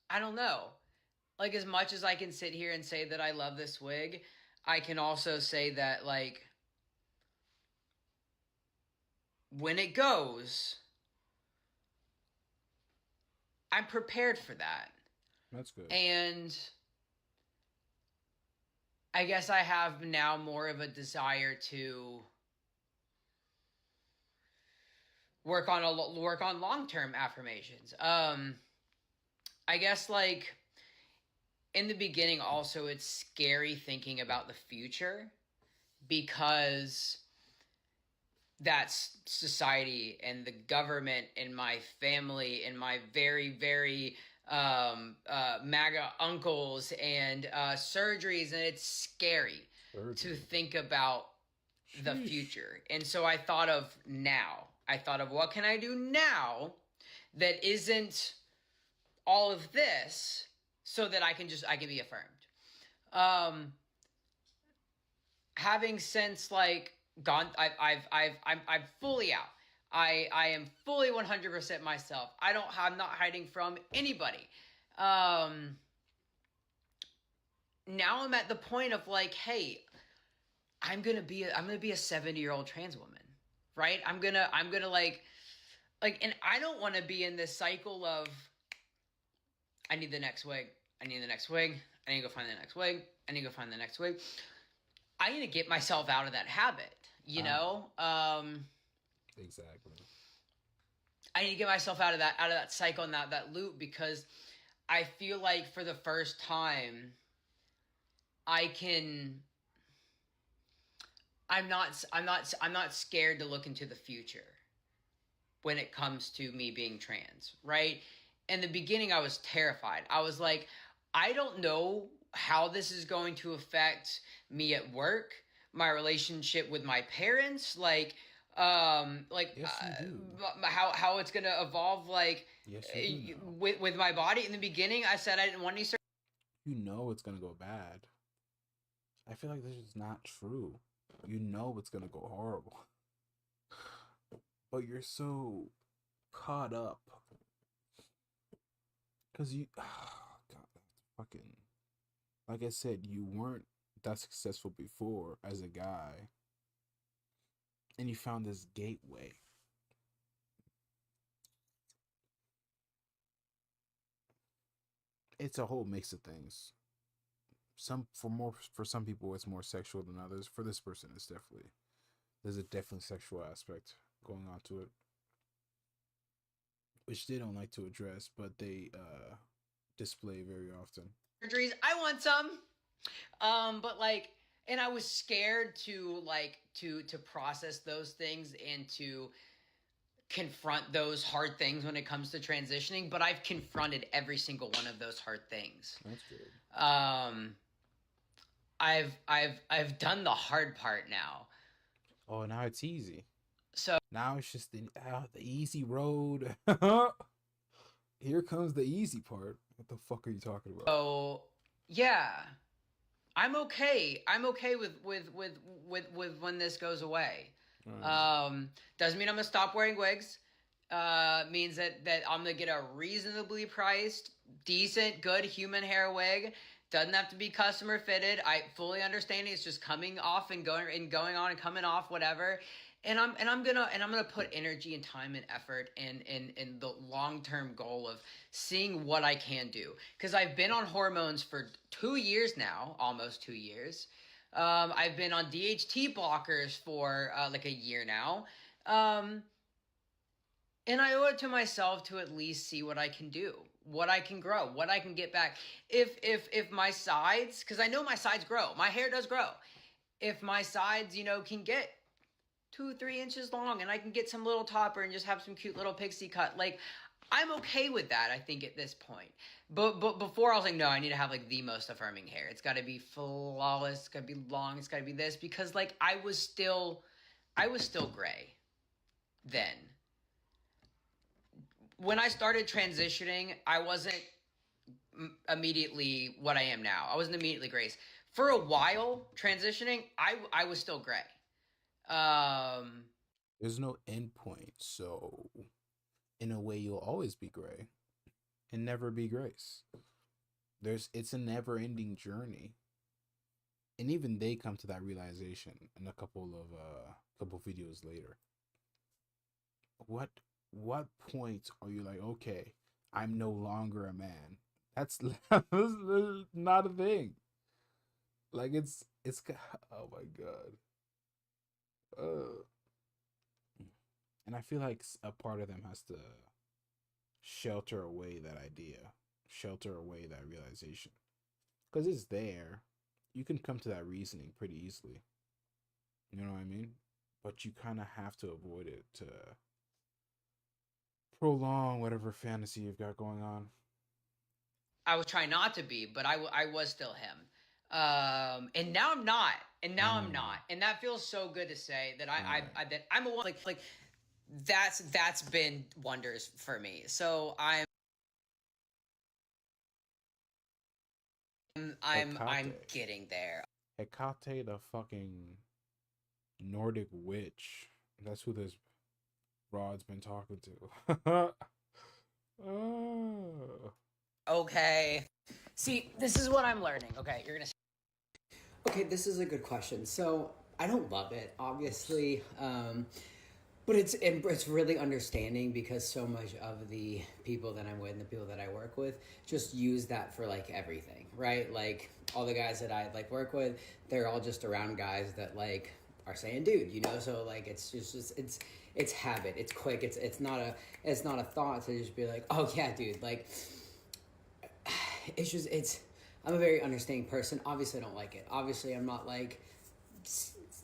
I don't know. Like, as much as I can sit here and say that I love this wig, I can also say that, like, when it goes, I'm prepared for that. That's good. And I guess I have now more of a desire to work on long-term affirmations. I guess, like, in the beginning also it's scary thinking about the future because that's society and the government and my family and my very, very MAGA uncles and surgeries, and it's scary to think about the future. And so I thought of now. I thought of what can I do now that isn't all of this so that I can be affirmed. Having since like gone, I'm fully out. I am fully 100% myself. I'm not hiding from anybody. Now I'm at the point of like, hey, I'm gonna be a 70-year-old trans woman, right? I'm gonna like, and I don't want to be in this cycle of, I need the next wig. I need the next wig. I need to go find the next wig. I need to go find the next wig. I need to get myself out of that habit, you know? Exactly. I need to get myself out of that cycle and that loop, because I feel like for the first time I'm not scared to look into the future when it comes to me being trans, right? In the beginning, I was terrified. I was like, I don't know how this is going to affect me at work, my relationship with my parents, like Yes, you do. how it's going to evolve, like, Yes, you do know. with my body. In the beginning, I said I didn't want any surgery. You know it's gonna go bad. I feel like this is not true. You know it's gonna go horrible. But you're so caught up. Cause you God, that's fucking, like I said, you weren't that successful before as a guy. And you found this gateway. It's a whole mix of things. For some people it's more sexual than others. For this person there's a definitely sexual aspect going on to it, which they don't like to address, but they display very often. Surgeries. I want some. But like, and I was scared to process those things and to confront those hard things when it comes to transitioning, but I've confronted every single one of those hard things. That's good. I've done the hard part now. Oh, now it's easy. So Now it's just the easy road. Here comes the easy part. What the fuck are you talking about? So yeah, I'm okay. I'm okay with when this goes away. Doesn't mean I'm gonna stop wearing wigs. Means that I'm gonna get a reasonably priced, decent, good human hair wig. Doesn't have to be customer fitted. I fully understand it's just coming off and going on and coming off, whatever. And I'm gonna put energy and time and effort in the long-term goal of seeing what I can do. Because I've been on hormones for 2 years now, almost 2 years. I've been on DHT blockers for like a year now. And I owe it to myself to at least see what I can do, what I can grow, what I can get back. If my sides, because I know my sides grow, my hair does grow. If my sides, can get 2-3 inches long, and I can get some little topper and just have some cute little pixie cut, like, I'm okay with that, I think, at this point. But before, I was like, no, I need to have like the most affirming hair. It's got to be flawless. It's got to be long. It's got to be this, because like I was still gray then. When I started transitioning, I wasn't immediately what I am now. I wasn't immediately gray. For a while, transitioning, I was still gray. There's no end point, so in a way, you'll always be gray and never be grace. It's a never-ending journey, and even they come to that realization in a couple videos later. What point are you like, okay, I'm no longer a man? That's not a thing. Like it's oh my god. And I feel like a part of them has to shelter away that idea, shelter away that realization, because it's there. You can come to that reasoning pretty easily. You know what I mean? But you kind of have to avoid it to prolong whatever fantasy you've got going on. I was trying not to be, but I was still him. And now I'm not. And now I'm not. And that feels so good to say that that I'm a one, like that's been wonders for me. So I'm getting there. Hecate, the fucking Nordic witch. That's who this broad's been talking to. Oh. Okay. See, this is what I'm learning. Okay, you're gonna. Okay, this is a good question. So I don't love it, obviously, but it's really understanding, because so much of the people that I'm with and the people that I work with just use that for like everything, right? Like all the guys that I like work with, they're all just around guys that like are saying dude, so like it's just it's habit, it's quick, it's not a thought to just be like, oh yeah dude, like I'm a very understanding person. Obviously I don't like it, obviously I'm not like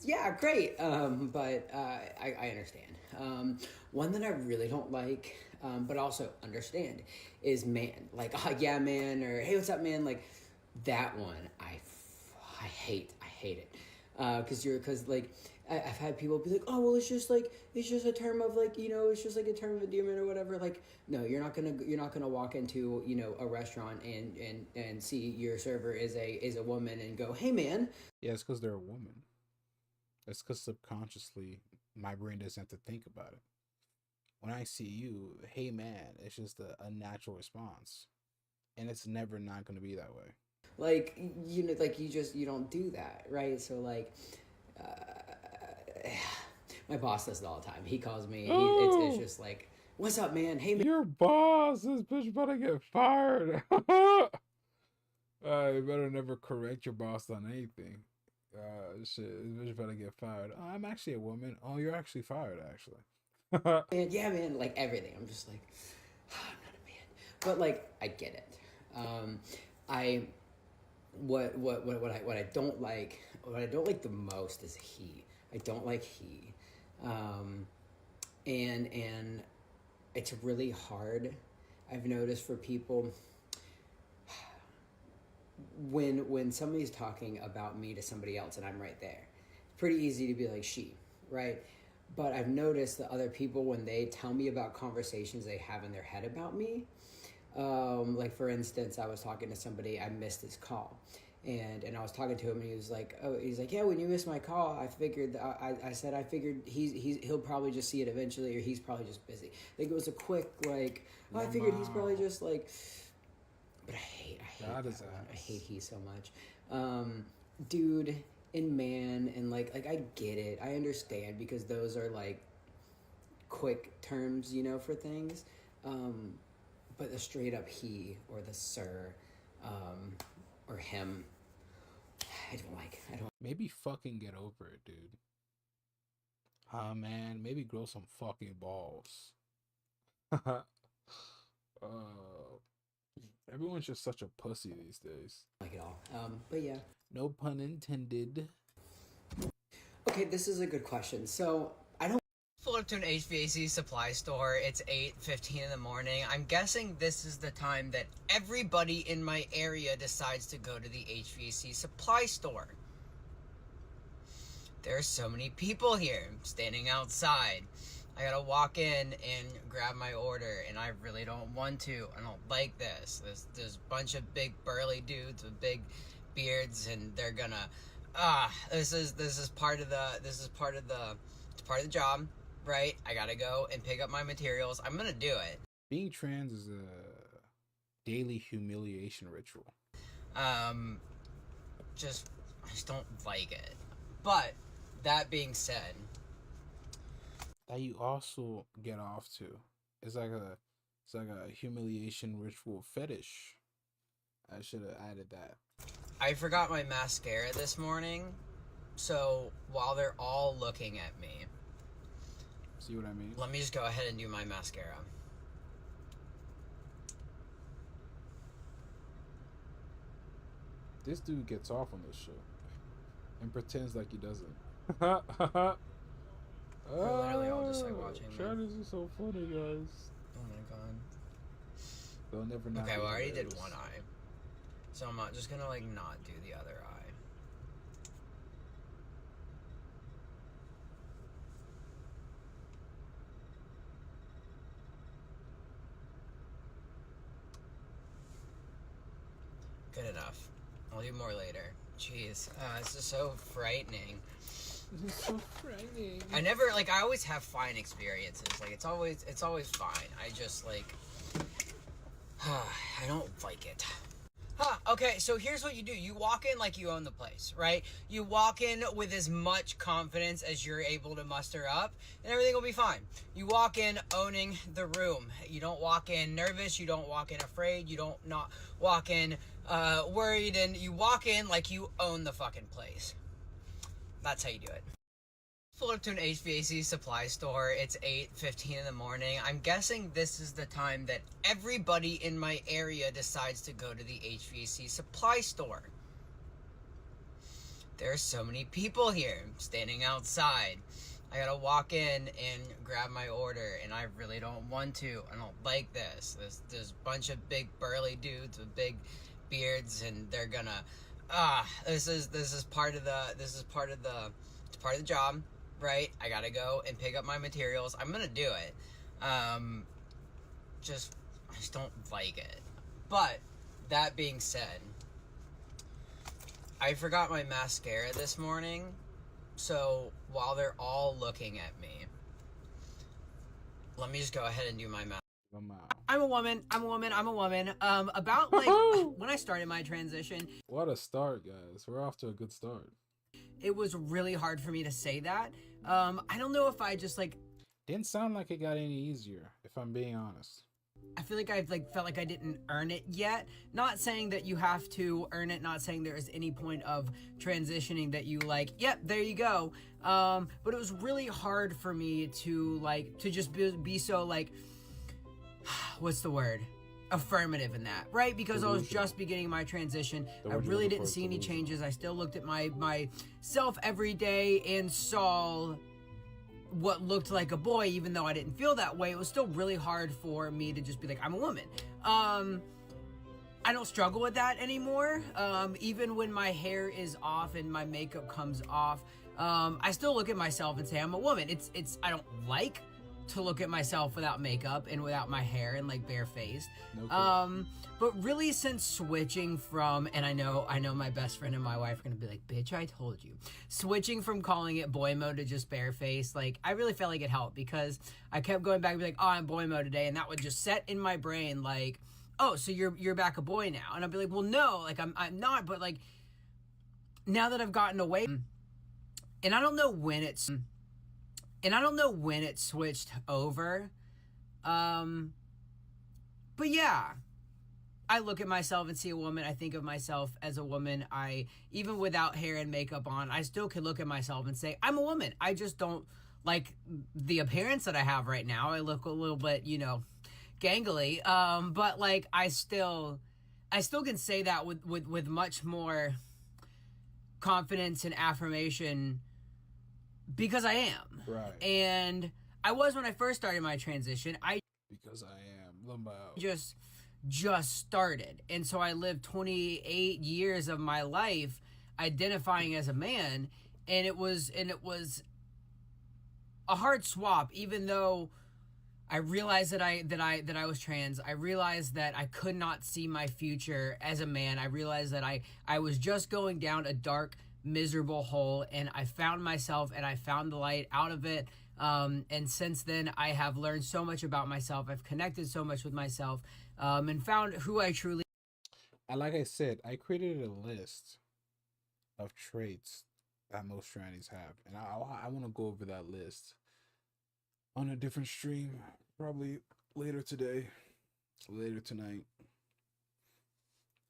yeah great, but I understand. One that I really don't like, but also understand, is man, like yeah man, or hey what's up man, like that one I hate it. Because like I've had people be like, oh well, it's just a term of like, it's just like a term of endearment or whatever. Like, no, you're not gonna walk into a restaurant and see your server is a woman and go, hey man. Yeah, it's because they're a woman. It's because subconsciously my brain doesn't have to think about it. When I see you, hey man, it's just a natural response, and it's never not going to be that way. Like like you don't do that, right? So like my boss does it all the time. He calls me, it's just like, what's up man, hey man. Your boss, this bitch about to get fired. You better never correct your boss on anything. Shit, this bitch about to get fired. Oh, I'm actually a woman. Oh, you're actually fired, actually. And yeah man, like everything, I'm just like, oh, I'm not a man, but like I get it. What I don't like, the most is he. I don't like he, and it's really hard, I've noticed, for people when somebody's talking about me to somebody else and I'm right there. It's pretty easy to be like she, right? But I've noticed that other people, when they tell me about conversations they have in their head about me, like for instance, I was talking to somebody, I missed his call, and I was talking to him, and he was like, yeah, when you missed my call, I figured I said I figured he'll probably just see it eventually, or he's probably just busy. Like it was a quick like, oh, I figured he's probably just like. But I hate that one. I hate he so much. Dude and man, and like I get it, I understand, because those are like quick terms, for things. But the straight up he, or the sir, or him, I don't. Maybe fucking get over it, dude. Man, maybe grow some fucking balls. Everyone's just such a pussy these days. Like it all. But yeah. No pun intended. Okay, this is a good question. So I don't pull up to an HVAC supply store. It's 8:15 in the morning. I'm guessing this is the time that everybody in my area decides to go to the HVAC supply store. There's so many people here. I'm standing outside. I gotta walk in and grab my order, and I really don't want to. I don't like this. There's a bunch of big burly dudes with big beards, and they're gonna this is part of the job, right? I gotta go and pick up my materials. I'm gonna do it. Being trans is a daily humiliation ritual. I just don't like it. But that being said, that you also get off to. It's like a humiliation ritual fetish. I should have added that. I forgot my mascara this morning, so while they're all looking at me, see what I mean? let me just go ahead and do my mascara. This dude gets off on this shit and pretends like he doesn't. We're literally all just like watching me. Travis is so funny, guys. Oh my god. They'll never know. Okay, well, I already did one eye, so I'm not just gonna like not do the other eye. Good enough. I'll do more later. Jeez, this is so frightening. This is so frightening. I always have fine experiences. Like, it's always fine. I just, like, I don't like it. Okay, so here's what you do. You walk in like you own the place, right? You walk in with as much confidence as you're able to muster up, and everything will be fine. You walk in owning the room. You don't walk in nervous. You don't walk in afraid. You don't not walk in worried, and you walk in like you own the fucking place. That's how you do it. Pull up to an HVAC supply store. It's 8:15 in the morning. I'm guessing this is the time that everybody in my area decides to go to the HVAC supply store. There's so many people here. I'm standing outside. I gotta walk in and grab my order, and I really don't want to. I don't like this. There's a bunch of big burly dudes with big beards, and they're gonna this is part of the job, right? I gotta go and pick up my materials. I'm gonna do it. I just don't like it. But that being said, I forgot my mascara this morning, so while they're all looking at me, let me just go ahead and do my mascara. I'm a woman. About like when I started my transition. What a start, guys. We're off to a good start. It was really hard for me to say that. I don't know if I just like... Didn't sound like it got any easier, if I'm being honest. I feel like I've felt like I didn't earn it yet. Not saying that you have to earn it, not saying there is any point of transitioning that you like, yep, there you go. But it was really hard for me to just be so like, what's the word? Affirmative in that, right? Because I was just beginning my transition. I really didn't see any changes. I still looked at myself every day and saw what looked like a boy, even though I didn't feel that way. It was still really hard for me to just be like, I'm a woman. I don't struggle with that anymore. Even when my hair is off and my makeup comes off, I still look at myself and say I'm a woman. I don't like to look at myself without makeup and without my hair and like barefaced. But really, since switching from, and I know my best friend and my wife are gonna be like, bitch, I told you. Switching from calling it boy mode to just barefaced, like, I really felt like it helped, because I kept going back and be like, oh, I'm boy mode today, and that would just set in my brain like, oh, so you're back a boy now. And I'd be like, well, no, like I'm not, but like, now that I've gotten away, and I don't know when it switched over, but yeah, I look at myself and see a woman. I think of myself as a woman. Even without hair and makeup on, I still can look at myself and say, I'm a woman. I just don't like the appearance that I have right now. I look a little bit, gangly, but like I still can say that with much more confidence and affirmation because I am. Right. And I was when I first started my transition. Because I am. Limbo. Just started. And so I lived 28 years of my life identifying as a man, and it was a hard swap, even though I realized that I was trans. I realized that I could not see my future as a man. I realized that I was just going down a dark, miserable hole, and I found myself and I found the light out of it. And since then, I have learned so much about myself. I've connected so much with myself, and found who I truly. And like I said, I created a list of traits that most trannies have, and I want to go over that list on a different stream, probably later today, later tonight.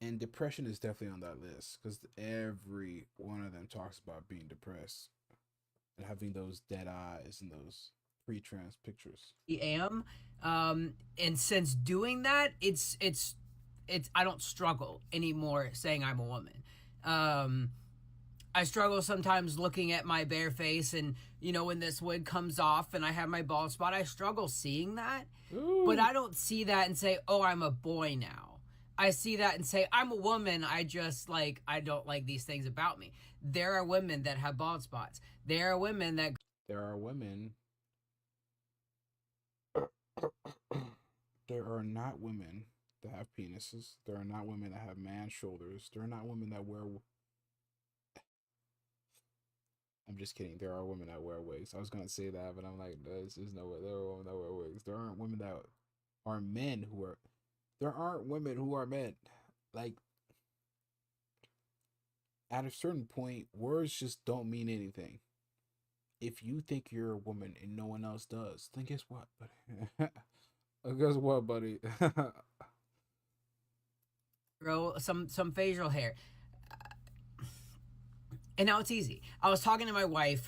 And depression is definitely on that list because every one of them talks about being depressed and having those dead eyes and those pre-trans pictures. Am, and since doing that, it's I don't struggle anymore saying I'm a woman. I struggle sometimes looking at my bare face, and when this wig comes off and I have my bald spot, I struggle seeing that. Ooh. But I don't see that and say, oh, I'm a boy now. I see that and say, I'm a woman. I don't like these things about me. There are women that have bald spots. There are women that. There are women. There are not women that have penises. There are not women that have man shoulders. There are not women that wear. I'm just kidding. There are women that wear wigs. I was gonna say that, but I'm like, there's no way. There are women that wear wigs. There aren't women that are men who are. There aren't women who are men. Like, at a certain point, words just don't mean anything. If you think you're a woman and no one else does, then guess what, buddy? Guess what, buddy? Grow some facial hair. And now it's easy. I was talking to my wife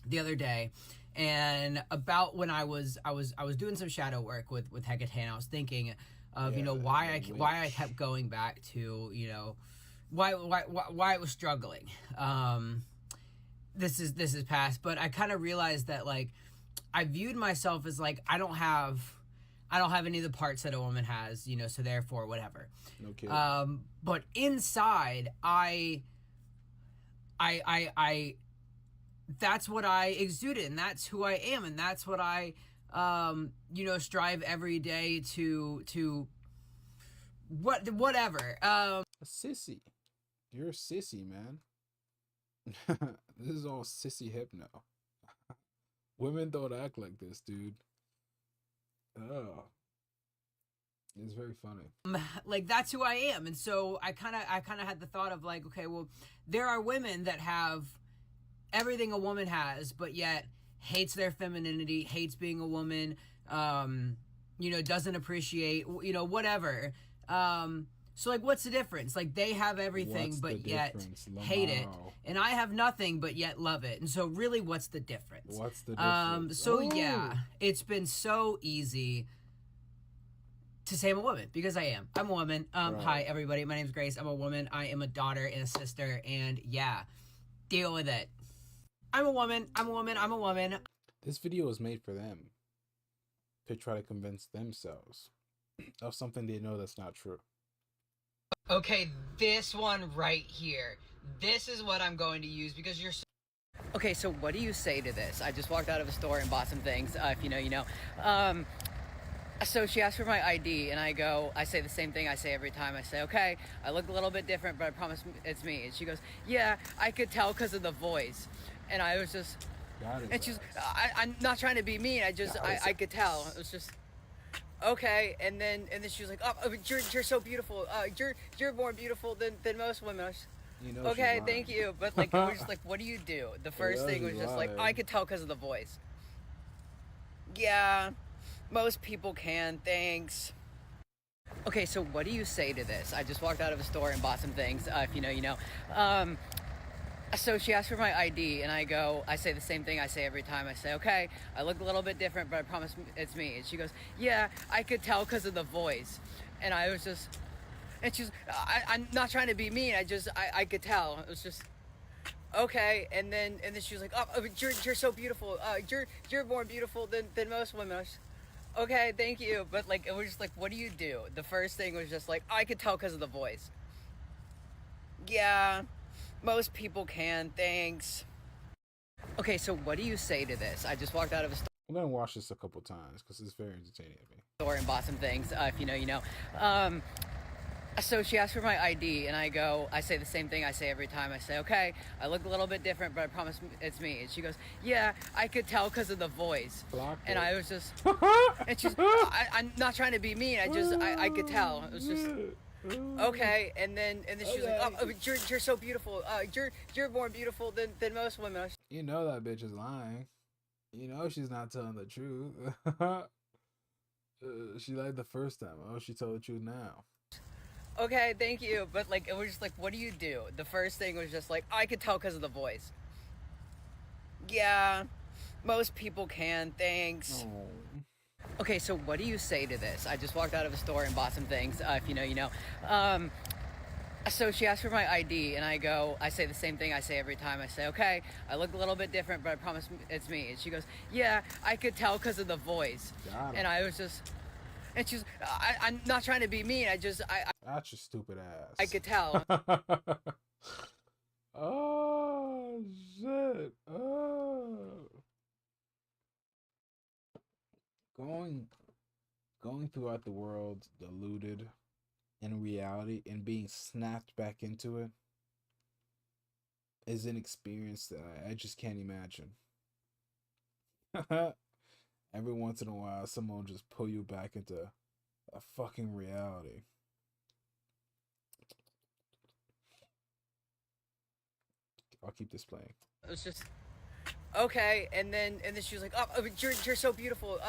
the other day, and about when I was doing some shadow work with Hecate, and I was thinking of why I kept going back to why I was struggling. This is past, but I kind of realized that like I viewed myself as like I don't have any of the parts that a woman has, so therefore whatever. No kidding. But inside I that's what I exuded, and that's who I am, and that's what I strive every day to whatever. A sissy. You're a sissy, man. This is all sissy hypno. Women don't act like this, dude. Oh. It's very funny. Like that's who I am. And so I kind of had the thought of like, okay, well, there are women that have everything a woman has, but yet hates their femininity, hates being a woman, doesn't appreciate, whatever. So like, what's the difference? Like they have everything, but yet hate it. And I have nothing, but yet love it. And so really, what's the difference? What's the difference? Yeah, it's been so easy to say I'm a woman because I am. I'm a woman. Right. Hi, everybody. My name's Grace. I'm a woman. I am a daughter and a sister. And yeah, deal with it. I'm a woman. I'm a woman. I'm a woman. This video was made for them to try to convince themselves of something they know that's not true. Okay, this one right here. This is what I'm going to use because you're so... Okay, so what do you say to this? I just walked out of a store and bought some things. If you know, you know. So she asked for my ID, and I say the same thing I say every time. I say, okay, I look a little bit different, but I promise it's me. And she goes, yeah, I could tell because of the voice. And I was just... And she's... I'm not trying to be mean. I could tell. It was just... Okay, and then she was like, "Oh, you're so beautiful. You're more beautiful than most women." I was, okay, thank you. But like, it was just like, what do you do? The first thing was just like, I could tell because of the voice. Yeah, most people can. Thanks. Okay, so what do you say to this? I just walked out of a store and bought some things. If you know, you know. So she asked for my ID, and I say the same thing I say every time. I say, okay, I look a little bit different, but I promise it's me. And she goes, yeah, I could tell because of the voice. And I was just, and she's, I'm not trying to be mean. I could tell. It was just, okay. And then she was like, oh, you're so beautiful. You're more beautiful than most women. I was, okay, thank you. But like, it was just like, what do you do? The first thing was just like, I could tell because of the voice. Yeah, most people can, thanks. Okay, so what do you say to this? I just walked out of a I'm gonna watch this a couple times because it's very entertaining to me. store and bought some things. If you know, you know. So she asked for my ID, and I say the same thing I say every time. I say, okay, I look a little bit different, but I promise it's me. And she goes, yeah, I could tell because of the voice. And I was just, and she's, I'm not trying to be mean. I could tell. It was just, okay. And then she was like, oh, you're so beautiful. You're more beautiful than most women. I was, You know that bitch is lying. You know she's not telling the truth. She lied the first time. Oh, she told the truth now. okay, thank you. But like, it was just like, what do you do? The first thing was just like, I could tell because of the voice. Yeah, most people can, thanks. Oh. Okay, so what do you say to this? I just walked out of a store and bought some things. If you know, you know. So she asked for my ID, and I say the same thing I say every time. I say, okay, I look a little bit different, but I promise it's me. And she goes, yeah, I could tell because of the voice. And I was just, and she's, I'm not trying to be mean. I That's your stupid ass. I could tell. Oh shit. Oh. Going throughout the world deluded in reality and being snapped back into it is an experience that I just can't imagine. Every once in a while, someone will just pull you back into a fucking reality. I'll keep this playing. It was just, okay. And then she was like, oh, you're so beautiful.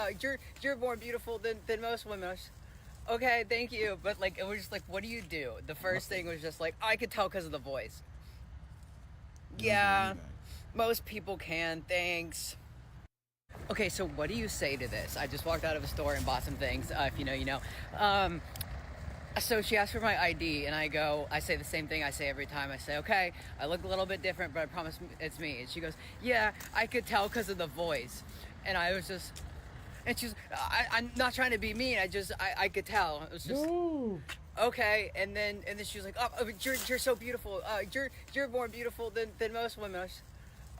You're more beautiful than most women. I was, okay, thank you. But like, it was just like, what do you do? The first thing was just like, I could tell because of the voice. Yeah, most people can, thanks. Okay, so what do you say to this? I just walked out of a store and bought some things. If you know, you know. So she asked for my ID, and I say the same thing I say every time. I say, okay, I look a little bit different, but I promise it's me. And she goes, yeah, I could tell because of the voice. And I was just, and she's, I'm not trying to be mean. I could tell. It was just, No. okay. And then she was like, oh, you're so beautiful. You're more beautiful than most women. I was,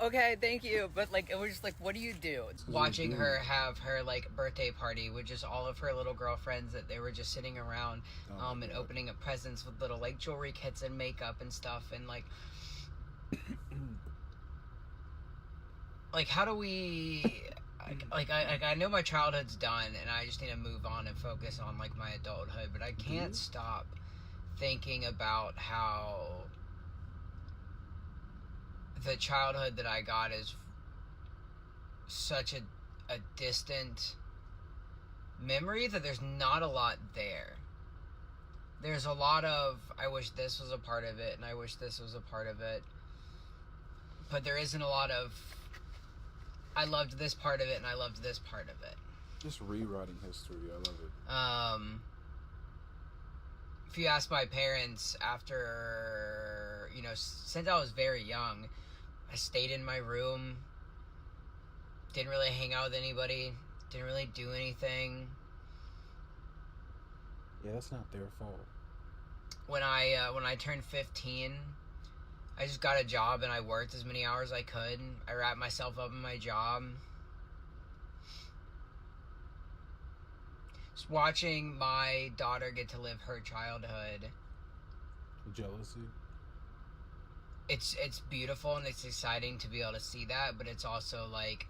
okay, thank you. But like, it was just like, what do you do? Watching her have her like birthday party with just all of her little girlfriends that they were just sitting around, and opening up presents with little like jewelry kits and makeup and stuff, and like, like how do we? I know my childhood's done, and I just need to move on and focus on like my adulthood, but I can't stop thinking about how the childhood that I got is such a distant memory that there's not a lot there. There's a lot of, I wish this was a part of it, and I wish this was a part of it. But there isn't a lot of, I loved this part of it, and I loved this part of it. Just rewriting history. I love it. If you ask my parents after, you know, since I was very young, I stayed in my room, didn't really hang out with anybody, didn't really do anything. Yeah, that's not their fault. When I turned 15, I just got a job and I worked as many hours as I could. I wrapped myself up in my job. Just watching my daughter get to live her childhood. Jealousy. It's beautiful and it's exciting to be able to see that, but it's also like,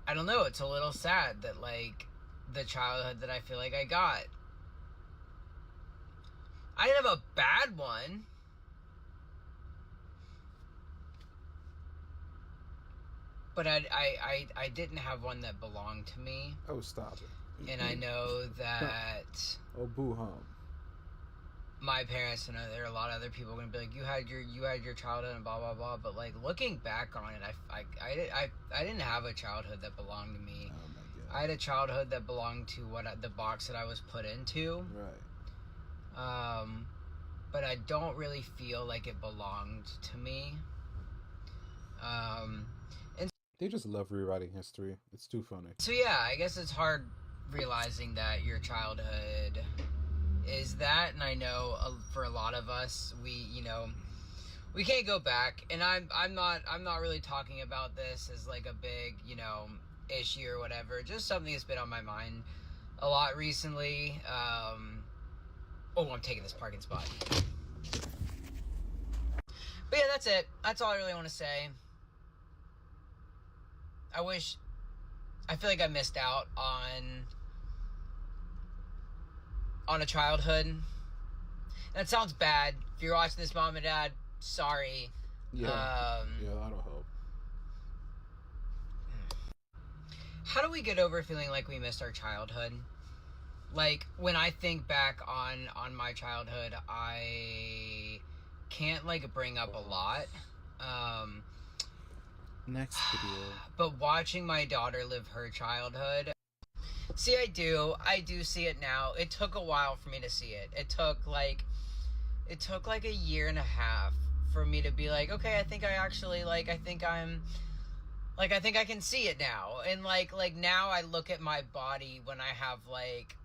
I don't know, it's a little sad that like the childhood that I feel like I got, I didn't have a bad one, but I didn't have one that belonged to me. Oh, stop it. And I know that Oh, boo hum. my parents and there are a lot of other people gonna be like, you had your childhood and blah blah blah. But like looking back on it, I didn't have a childhood that belonged to me. Oh my god. I had a childhood that belonged to the box that I was put into. Right. But I don't really feel like it belonged to me. And They just love rewriting history. It's too funny. so yeah, I guess it's hard realizing that your childhood is that, and I know for a lot of us, we can't go back, and I'm not really talking about this as like a big issue or whatever, just something that's been on my mind a lot recently. I'm taking this parking spot. But yeah, that's it. That's all I really want to say. I feel like I missed out on a childhood. That sounds bad. If you're watching this, mom and dad, sorry. Yeah. That'll help. How do we get over feeling like we missed our childhood? Like, when I think back on my childhood, I can't, like, bring up a lot. Next video. But watching my daughter live her childhood... See, I do see it now. It took a while for me to see it. It took like a year and a half for me to be like, okay, I think I can see it now. And like now I look at my body when I have like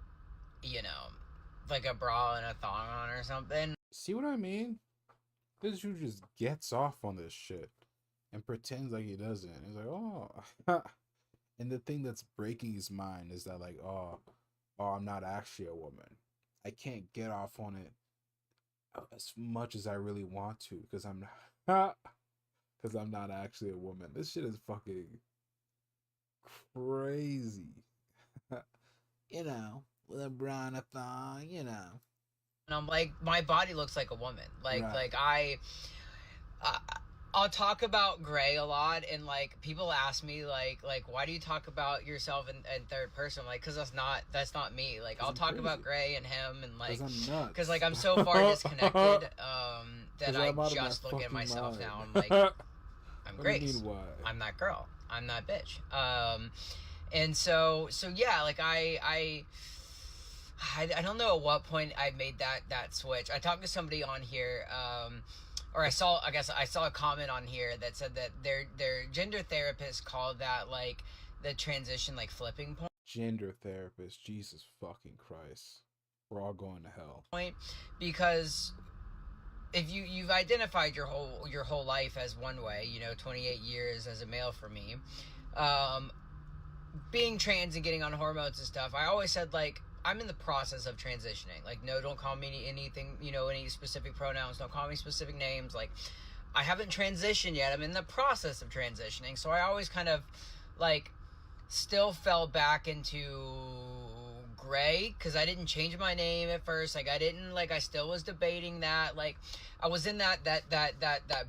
a bra and a thong on or something. See what I mean? This dude just gets off on this shit and pretends like he doesn't. He's like, oh. And the thing that's breaking his mind is that, like, oh, I'm not actually a woman. I can't get off on it as much as I really want to because I'm not actually a woman. This shit is fucking crazy. With a bra and a thong, And I'm like, my body looks like a woman. Like, right. I'll talk about Gray a lot, and like people ask me like why do you talk about yourself in third person? I'm like, because that's not me. Like, I'll talk about Gray and him and like because like I'm so far disconnected that I just look at myself now. I'm like, I'm Grace. I'm that girl. I'm that bitch. And so yeah, like I don't know at what point I made that switch. I talked to somebody on here. Or I saw a comment on here that said that their gender therapist called that like the transition like flipping point. Gender therapist, Jesus fucking Christ, we're all going to hell. Because if you've identified your whole life as one way, 28 years as a male for me, being trans and getting on hormones and stuff, I always said like, I'm in the process of transitioning. Like, no, don't call me anything, any specific pronouns. Don't call me specific names. Like, I haven't transitioned yet. I'm in the process of transitioning. So I always kind of, like, still fell back into Gray because I didn't change my name at first. Like, I still was debating that. Like, I was in that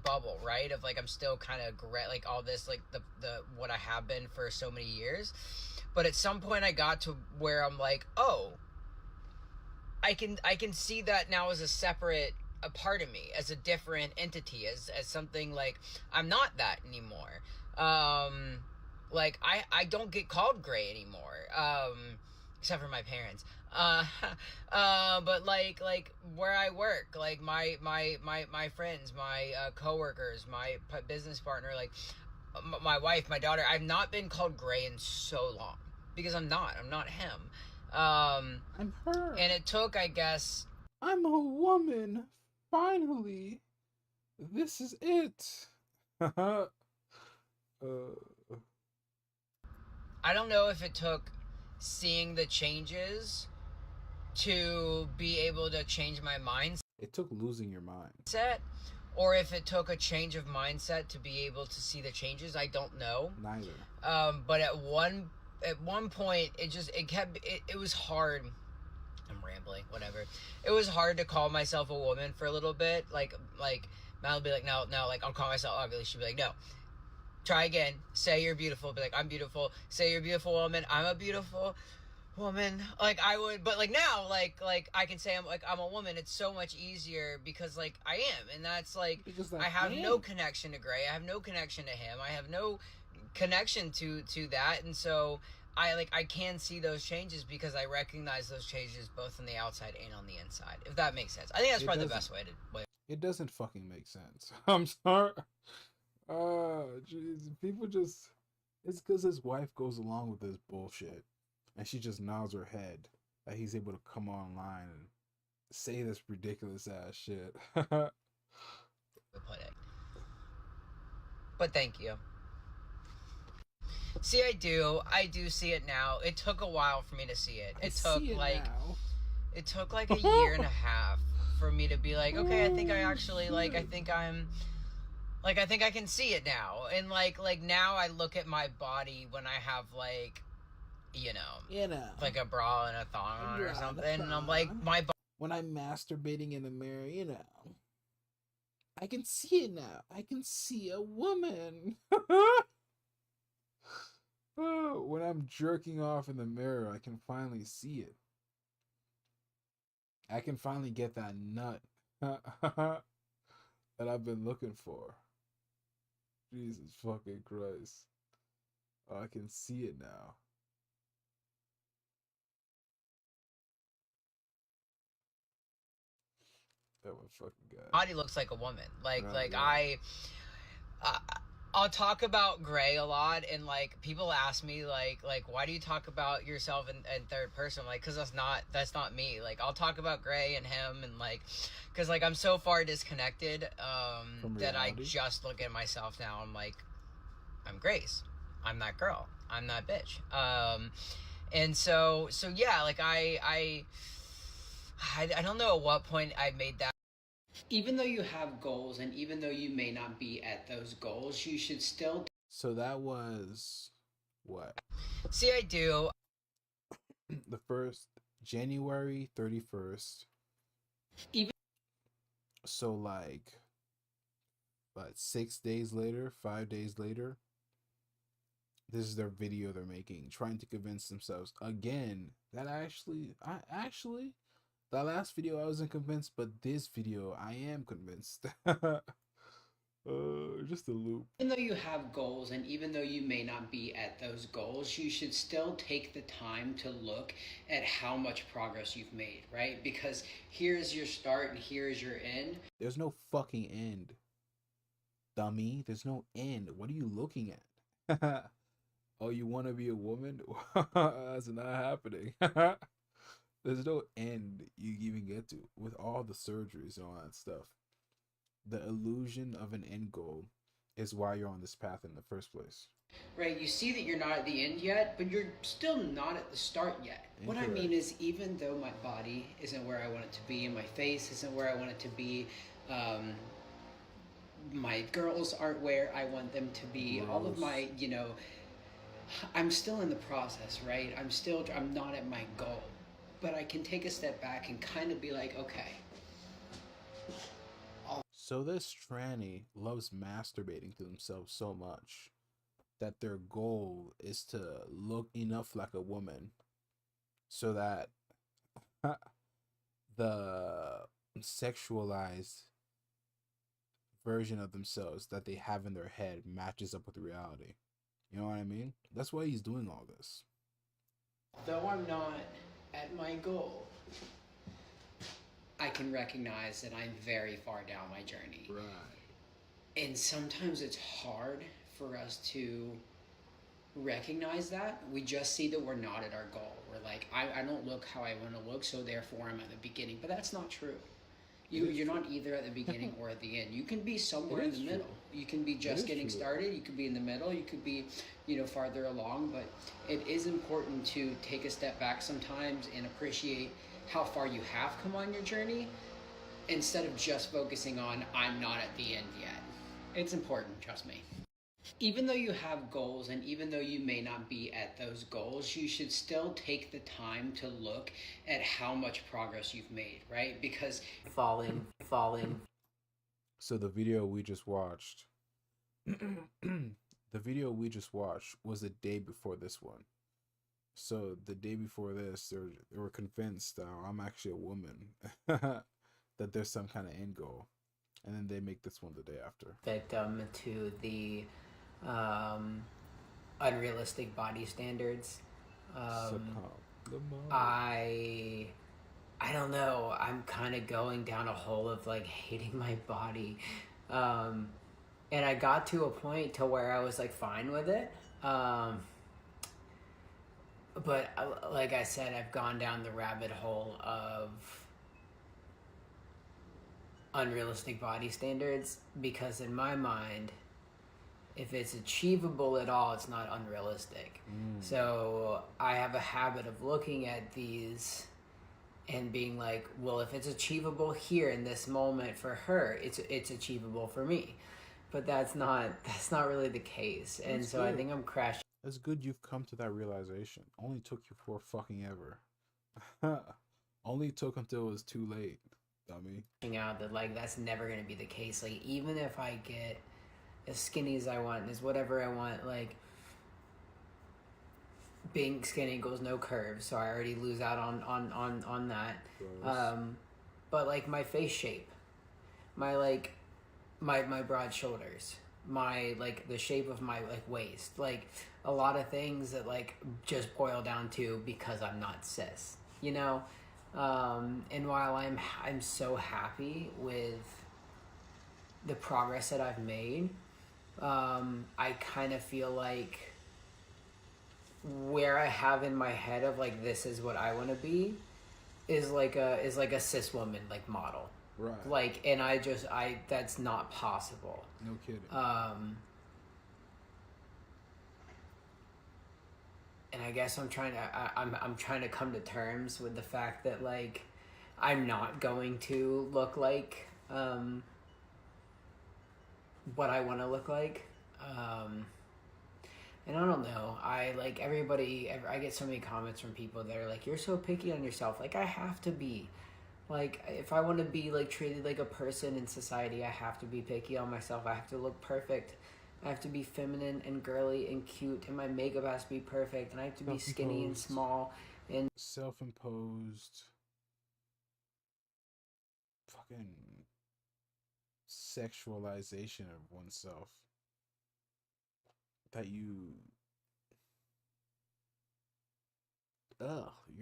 bubble, right? Of, like, I'm still kind of Gray, like, all this, like, the what I have been for so many years. But at some point I got to where I'm like, oh, I can see that now as a part of me, as a different entity, as something like I'm not that anymore. Like I don't get called Gray anymore, except for my parents. But like where I work, like my friends, my coworkers, my business partner, like my wife, my daughter, I've not been called Gray in so long. Because I'm not him. I'm her. And it took, I guess... I'm a woman. Finally. This is it. I don't know if it took seeing the changes to be able to change my mindset. It took losing your mind. Or if it took a change of mindset to be able to see the changes. I don't know. Neither. But at one point, it was hard. I'm rambling, whatever. It was hard to call myself a woman for a little bit. Like Mal would be like, no, like, I'll call myself ugly. She'd be like, no. Try again. Say you're beautiful. Be like, I'm beautiful. Say you're a beautiful woman. I'm a beautiful woman. Like I would, but like now, like I can say I'm a woman. It's so much easier because like I am, and that's like Because I have no connection to Gray. I have no connection to him. I have no connection to that, and so I can see those changes because I recognize those changes both on the outside and on the inside. If that makes sense, I think that's probably the best way to. It doesn't fucking make sense. I'm sorry. Jeez, people just. It's because his wife goes along with this bullshit, and she just nods her head that he's able to come online and say this ridiculous ass shit. Put it. But thank you. See, I do see it now. It took a while for me to see it. It took like a year and a half for me to be like, okay, I think I actually like. I think I'm. Like, I think I can see it now. And, like now I look at my body when I have, like, you know, like a bra and a thong on or something. And I'm like, my body. When I'm masturbating in the mirror, I can see it now. I can see a woman. When I'm jerking off in the mirror, I can finally see it. I can finally get that nut that I've been looking for. Jesus fucking Christ. Oh, I can see it now. That one fucking guy. Body looks like a woman. I'll talk about Gray a lot, and like people ask me like why do you talk about yourself in third person? I'm like, because that's not me. Like I'll talk about Gray and him, and like because like I'm so far disconnected that I just look at myself now. I'm like, I'm Grace. I'm that girl. I'm that bitch. And so yeah, like I don't know at what point I made that. Even though you have goals, and even though you may not be at those goals, you should still. So that was what? See, I do. The first January 31st. Even. So like, what? 6 days later, 5 days later. This is their video they're making, trying to convince themselves again that actually. That last video I wasn't convinced, but this video I am convinced. Just a loop. Even though you have goals, and even though you may not be at those goals, you should still take the time to look at how much progress you've made, right? Because here's your start and here's your end. There's no fucking end, dummy. There's no end. What are you looking at? Oh, you want to be a woman? That's not happening. There's no end you even get to with all the surgeries and all that stuff. The illusion of an end goal is why you're on this path in the first place. Right, you see that you're not at the end yet, but you're still not at the start yet. Incorrect. What I mean is, even though my body isn't where I want it to be, and my face isn't where I want it to be, my girls aren't where I want them to be, Gross. All of my, I'm still in the process, right? I'm not at my goal. But I can take a step back and kind of be like, okay. So this tranny loves masturbating to themselves so much that their goal is to look enough like a woman so that the sexualized version of themselves that they have in their head matches up with reality. You know what I mean? That's why he's doing all this. Though I'm not at my goal, I can recognize that I'm very far down my journey. Right. And sometimes it's hard for us to recognize that. We just see that we're not at our goal. We're like, I don't look how I want to look, so therefore I'm at the beginning. But that's not true. You're not either at the beginning or at the end. You can be somewhere in the middle. You can be just getting started. You could be in the middle. You could be, farther along. But it is important to take a step back sometimes and appreciate how far you have come on your journey instead of just focusing on, I'm not at the end yet. It's important, trust me. Even though you have goals, and even though you may not be at those goals, you should still take the time to look at how much progress you've made, right? Because falling. So the video we just watched, was the day before this one. So the day before this, they were convinced that I'm actually a woman, that there's some kind of end goal, and then they make this one the day after. Victim to the um, unrealistic body standards. I don't know. I'm kind of going down a hole of like hating my body, and I got to a point to where I was like fine with it. But like I said, I've gone down the rabbit hole of unrealistic body standards because in my mind, if it's achievable at all, it's not unrealistic. So I have a habit of looking at these and being like, well, if it's achievable here in this moment for her, it's achievable for me. But that's not really the case. And That's so good. I think I'm crashing It's good you've come to that realization. Only took you for fucking ever. Only took until it was too late, dummy. out that like that's never gonna be the case. Like even if I get as skinny as I want, as whatever I want, like being skinny equals no curves, so I already lose out on that. But like my face shape, my like my broad shoulders, my like the shape of my like waist, like a lot of things that like just boil down to because I'm not cis, you know. And while I'm so happy with the progress that I've made, I kind of feel like where I have in my head of like this is what I want to be is like a cis woman like model. Right. Like, and I that's not possible. No kidding. And I guess I'm trying to come to terms with the fact that like I'm not going to look like what I want to look like. And I don't know. I like I get so many comments from people that are like, "You're so picky on yourself." Like I have to be. Like if I want to be like treated like a person in society, I have to be picky on myself. I have to look perfect. I have to be feminine and girly and cute, and my makeup has to be perfect, and I have to be skinny and small and self-imposed fucking sexualization of oneself that you're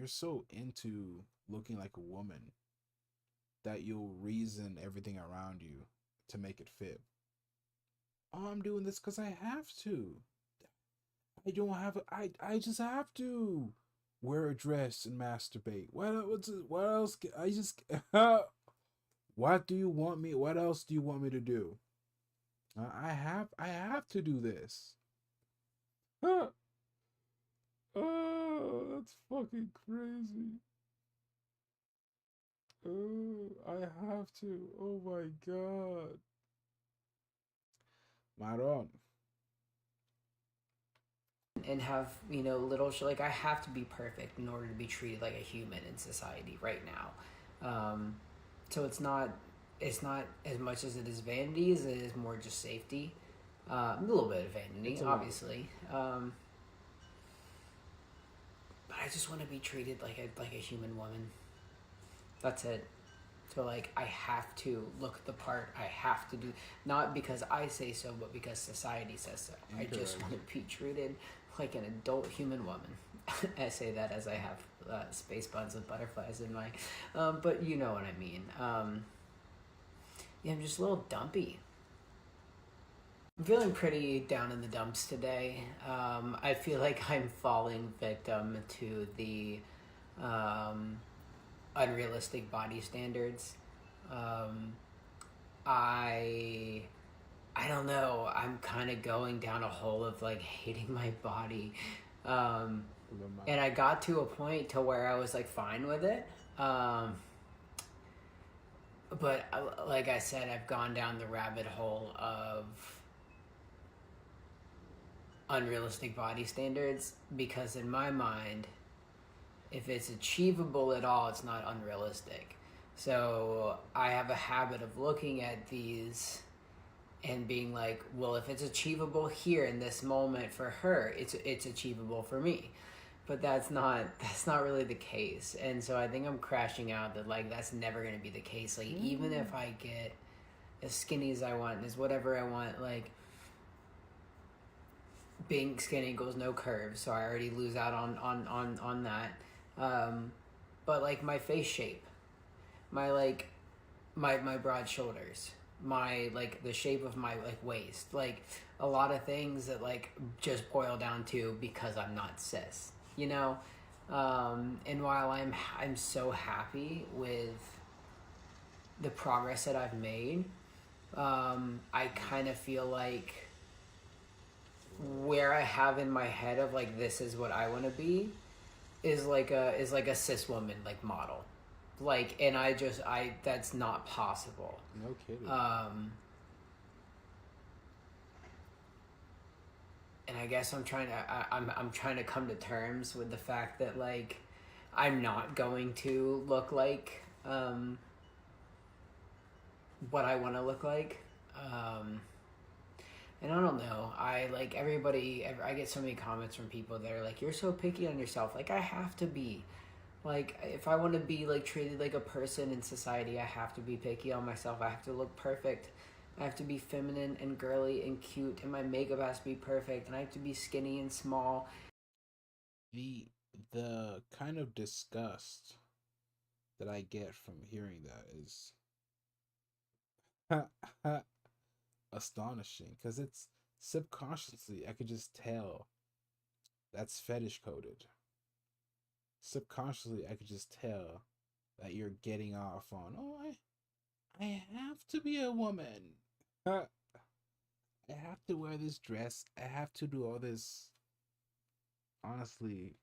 so into looking like a woman that you'll reason everything around you to make it fit. Oh, I'm doing this because I have to. I don't have I just have to wear a dress and masturbate. What else? I just what do you want me? What else do you want me to do? I have to do this. Oh, that's fucking crazy. Oh, I have to. Oh my god. Maron. have little like I have to be perfect in order to be treated like a human in society right now. So it's not as much as it is vanity as it is more just safety. A little bit of vanity, obviously. But I just want to be treated like a human woman. That's it. So like I have to look the part. I have to do, not because I say so, but because society says so. I just want to be treated like an adult human woman. I say that as I have space buns with butterflies in my, but you know what I mean. Yeah, I'm just a little dumpy. I'm feeling pretty down in the dumps today. I feel like I'm falling victim to the unrealistic body standards. I don't know. I'm kind of going down a hole of like hating my body. And I got to a point to where I was like fine with it. But like I said, I've gone down the rabbit hole of unrealistic body standards because in my mind, if it's achievable at all, it's not unrealistic. So I have a habit of looking at these and being like, well, if it's achievable here in this moment for her, it's achievable for me. but that's not really the case. And so I think I'm crashing out that like that's never going to be the case. Like even if I get as skinny as I want, as whatever I want, like being skinny goes no curves, so I already lose out on that. But like my face shape, my like my broad shoulders, my like the shape of my like waist, like a lot of things that like just boil down to because I'm not cis, you know. And while I'm so happy with the progress that I've made, I kind of feel like where I have in my head of like this is what I want to be is like a cis woman like model, like, and I that's not possible. No kidding. And I guess I'm trying to come to terms with the fact that like I'm not going to look like what I want to look like. And I don't know. I like everybody. I get so many comments from people that are like, "You're so picky on yourself." Like I have to be. Like if I want to be like treated like a person in society, I have to be picky on myself. I have to look perfect. I have to be feminine and girly and cute, and my makeup has to be perfect, and I have to be skinny and small. The kind of disgust that I get from hearing that is astonishing, because it's subconsciously I could just tell that's fetish coded. Subconsciously I could just tell that you're getting off on, oh, I have to be a woman. I have to wear this dress. I have to do all this. Honestly,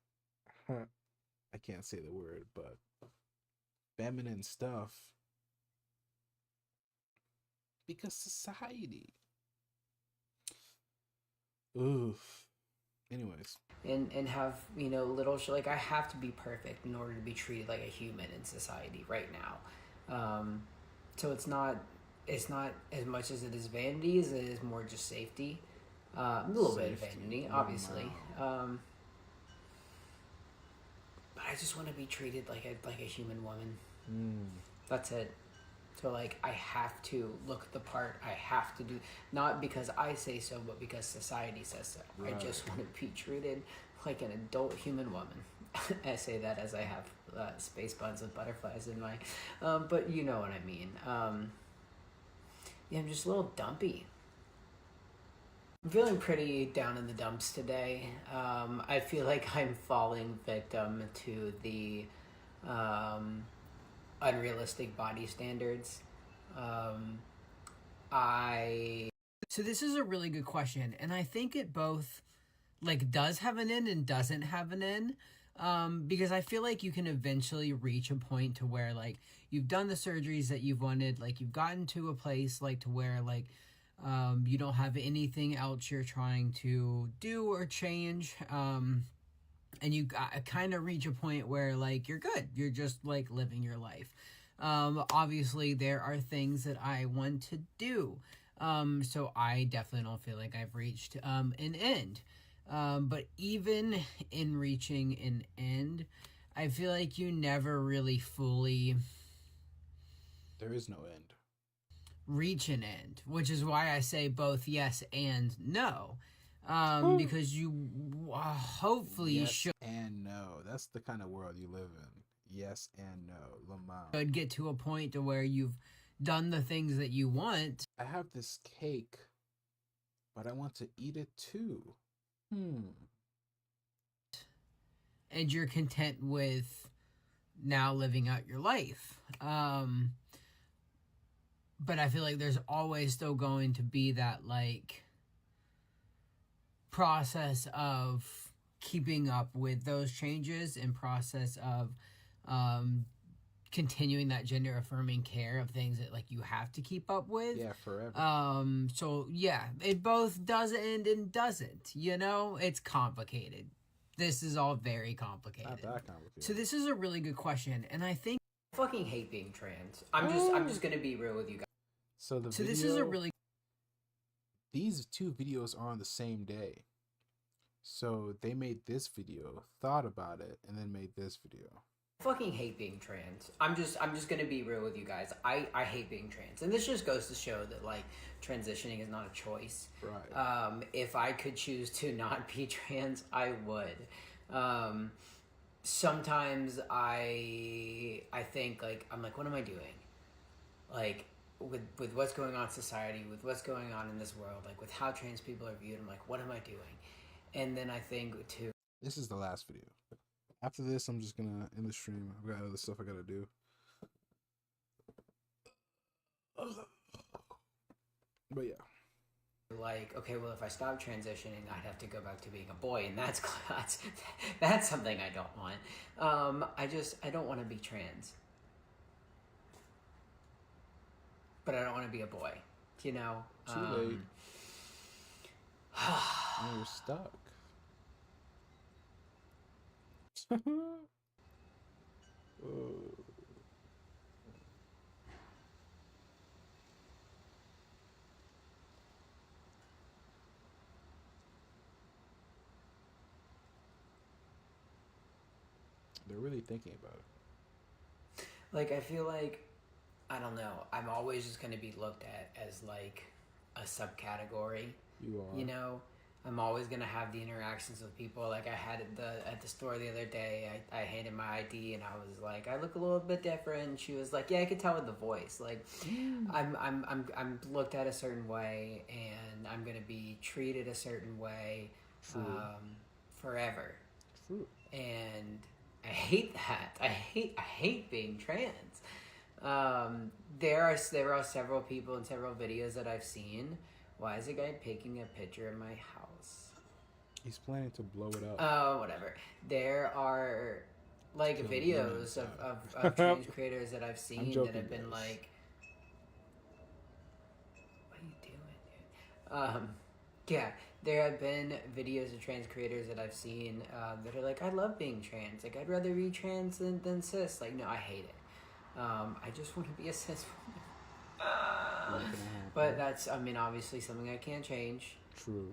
I can't say the word, but feminine stuff because society. Oof. Anyways. And have, you know, little like I have to be perfect in order to be treated like a human in society right now. So it's not as much as it is vanity as it is more just safety. A little bit of vanity, obviously. Wow. But I just want to be treated like a human woman. That's it. So like I have to look the part. I have to do, not because I say so, but because society says so. Right. I just want to be treated like an adult human woman. I say that as I have space buns with butterflies in my, but you know what I mean. Yeah, I'm just a little dumpy. I'm feeling pretty down in the dumps today. I feel like I'm falling victim to the unrealistic body standards. So this is a really good question, and I think it both like does have an end and doesn't have an end. Because I feel like you can eventually reach a point to where like you've done the surgeries that you've wanted, like you've gotten to a place like to where like you don't have anything else you're trying to do or change. And you kind of reach a point where like you're good, you're just like living your life. Obviously there are things that I want to do, so I definitely don't feel like I've reached an end. But even in reaching an end, I feel like you never really fully, there is no end, reach an end, which is why I say both yes and no. Because you hopefully yes should and no. That's the kind of world you live in. Yes and no. Lamont. Should get to a point to where you've done the things that you want. I have this cake, but I want to eat it too. And you're content with now living out your life. But I feel like there's always still going to be that like process of keeping up with those changes and process of continuing that gender affirming care of things that like you have to keep up with. Yeah, forever. So yeah, it both does end and doesn't, you know. It's complicated. This is all very complicated. Not that complicated. So this is a really good question, and I think I fucking hate being trans. I'm just gonna be real with you guys. So this is a really, these two videos are on the same day. So they made this video, thought about it, and then made this video. I fucking hate being trans. I'm just gonna be real with you guys. I hate being trans, and this just goes to show that like transitioning is not a choice. Right. If I could choose to not be trans, I would. Sometimes I think like I'm like, what am I doing? Like with what's going on in society, with what's going on in this world, like with how trans people are viewed, I'm like, what am I doing? And then I think too. This is the last video. After this, I'm just gonna end the stream. I've got other stuff I gotta do. But yeah. Like, okay, well, if I stop transitioning, I'd have to go back to being a boy, and that's something I don't want. I don't want to be trans, but I don't want to be a boy. You know. Too late. And you're stuck. They're really thinking about it. Like, I feel like, I don't know, I'm always just going to be looked at as like a subcategory. You are. You know, I'm always going to have the interactions with people. Like I had at the store the other day, I handed my ID and I was like, I look a little bit different. And she was like, yeah, I could tell with the voice. Like I'm looked at a certain way and I'm going to be treated a certain way. True. Forever. True. And I hate that. I hate being trans. There are several people in several videos that I've seen. Why is a guy taking a picture of my house? He's planning to blow it up. Oh, whatever. There are like videos of trans creators that I've seen that have been like, what are you doing, dude? Yeah, there have been videos of trans creators that I've seen that are like, I love being trans. Like, I'd rather be trans than cis. Like, no, I hate it. I just want to be a cis woman. But that's, I mean, obviously something I can't change. True.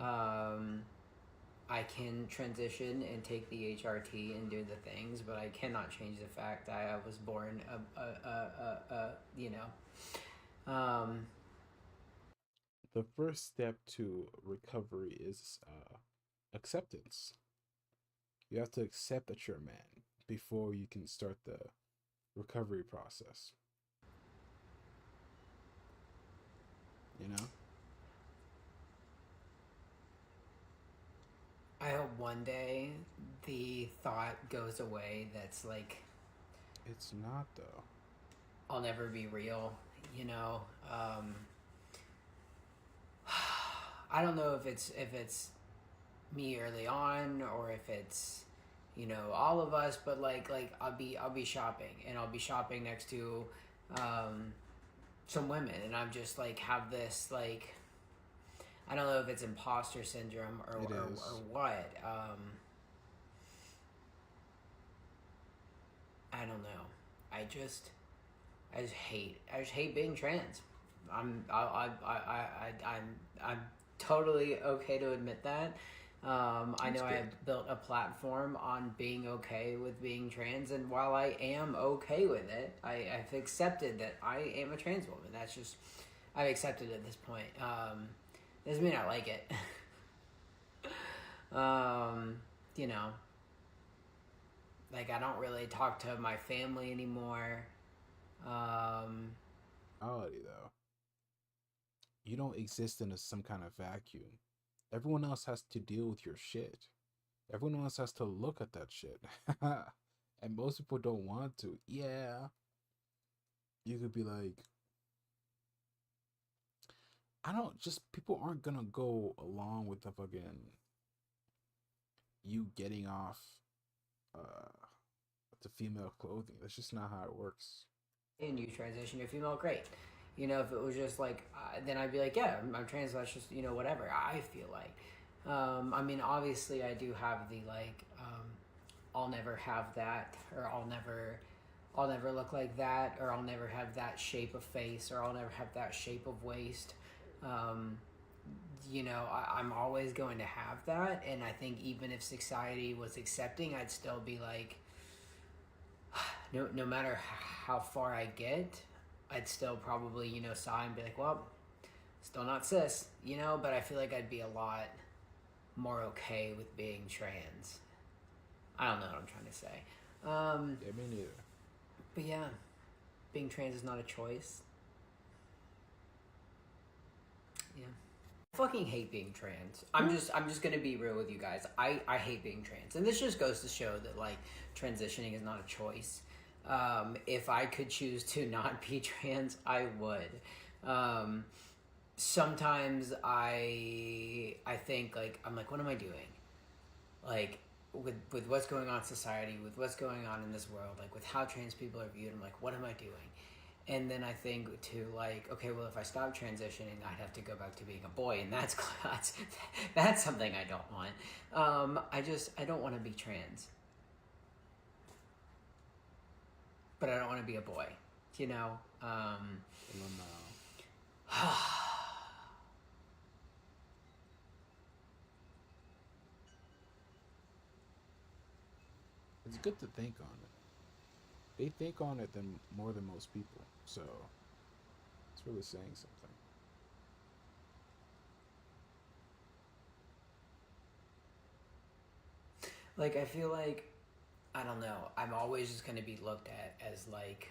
I can transition and take the HRT and do the things, but I cannot change the fact that I was born you know. The first step to recovery is acceptance. You have to accept that you're a man before you can start the recovery process. You know? I hope one day the thought goes away that's like, It's not though. I'll never be real, you know. I don't know if it's me early on or if it's, you know, all of us, but like I'll be shopping and I'll be shopping next to some women and I'm just like have this like, I don't know if it's imposter syndrome or what. I don't know. I just hate being trans. I'm totally okay to admit that. I know I have built a platform on being okay with being trans, and while I am okay with it, I've accepted that I am a trans woman. That's just, I've accepted it at this point. Doesn't mean I like it. You know, like I don't really talk to my family anymore. Reality though, you don't exist in some kind of vacuum. Everyone else has to deal with your shit. Everyone else has to look at that shit. And most people don't want to. Yeah. You could be like, people aren't gonna go along with the fucking you getting off the female clothing. That's just not how it works. And you transition to female, great. You know, if it was just like, then I'd be like, yeah, I'm trans, that's just, you know, whatever, I feel like. I mean, obviously I do have the, like, I'll never have that, or I'll never look like that, or I'll never have that shape of face, or I'll never have that shape of waist. you know, I'm always going to have that, and I think even if society was accepting, I'd still be like, no matter how far I get, I'd still probably, you know, sigh and be like, well, still not cis, you know, but I feel like I'd be a lot more okay with being trans. I don't know what I'm trying to say. Yeah, me neither. But yeah, being trans is not a choice. Yeah. I fucking hate being trans. I'm just gonna be real with you guys. I hate being trans. And this just goes to show that like transitioning is not a choice. If I could choose to not be trans, I would. Sometimes I think like I'm like, what am I doing? Like with what's going on in society, with what's going on in this world, like with how trans people are viewed, I'm like, what am I doing? And then I think to like, okay, well, if I stop transitioning, I'd have to go back to being a boy, and that's something I don't want. I don't want to be trans, but I don't want to be a boy, you know. It's good to think on it. They think on it more than most people, so it's really saying something. Like I feel like I don't know. I'm always just going to be looked at as like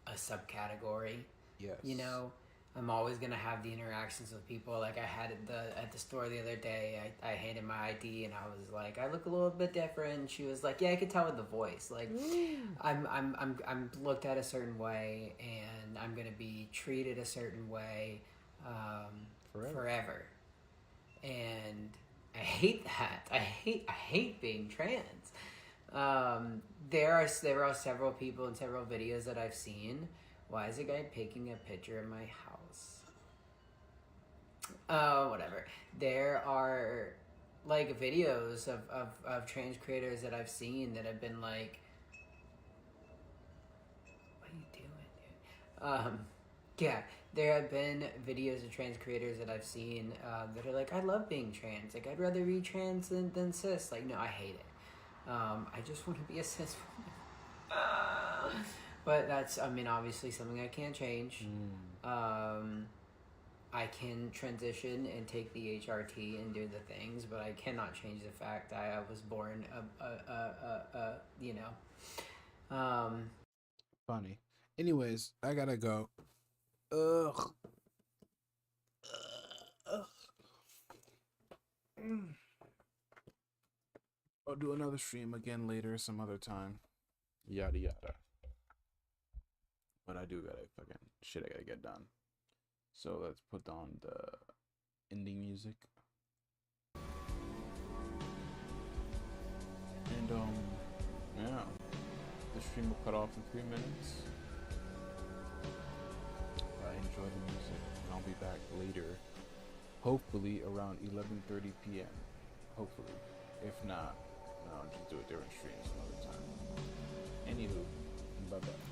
a subcategory. Yes. You know, I'm always going to have the interactions with people. Like I had at the store the other day, I handed my ID and I was like, I look a little bit different. And she was like, yeah, I could tell with the voice. Like I'm looked at a certain way and I'm going to be treated a certain way forever. And I hate that. I hate being trans. There are several people in several videos that I've seen. Why is a guy taking a picture of my house? Whatever. There are like videos of trans creators that I've seen that have been like, what are you doing, dude? Yeah, there have been videos of trans creators that I've seen that are like, I love being trans. Like, I'd rather be trans than cis. Like, no, I hate it. I just want to be a cis woman. But that's, I mean, obviously something I can't change. I can transition and take the HRT and do the things, but I cannot change the fact that I was born, you know. Funny. Anyways, I gotta go. Ugh. I'll do another stream again later, some other time. Yada yada. But I do gotta fucking shit I gotta get done. So let's put on the ending music. And yeah. The stream will cut off in 3 minutes. I enjoy the music and I'll be back later. Hopefully around 11:30 p.m. Hopefully. If not, I'll just do a different stream some other time. Anywho, bye bye.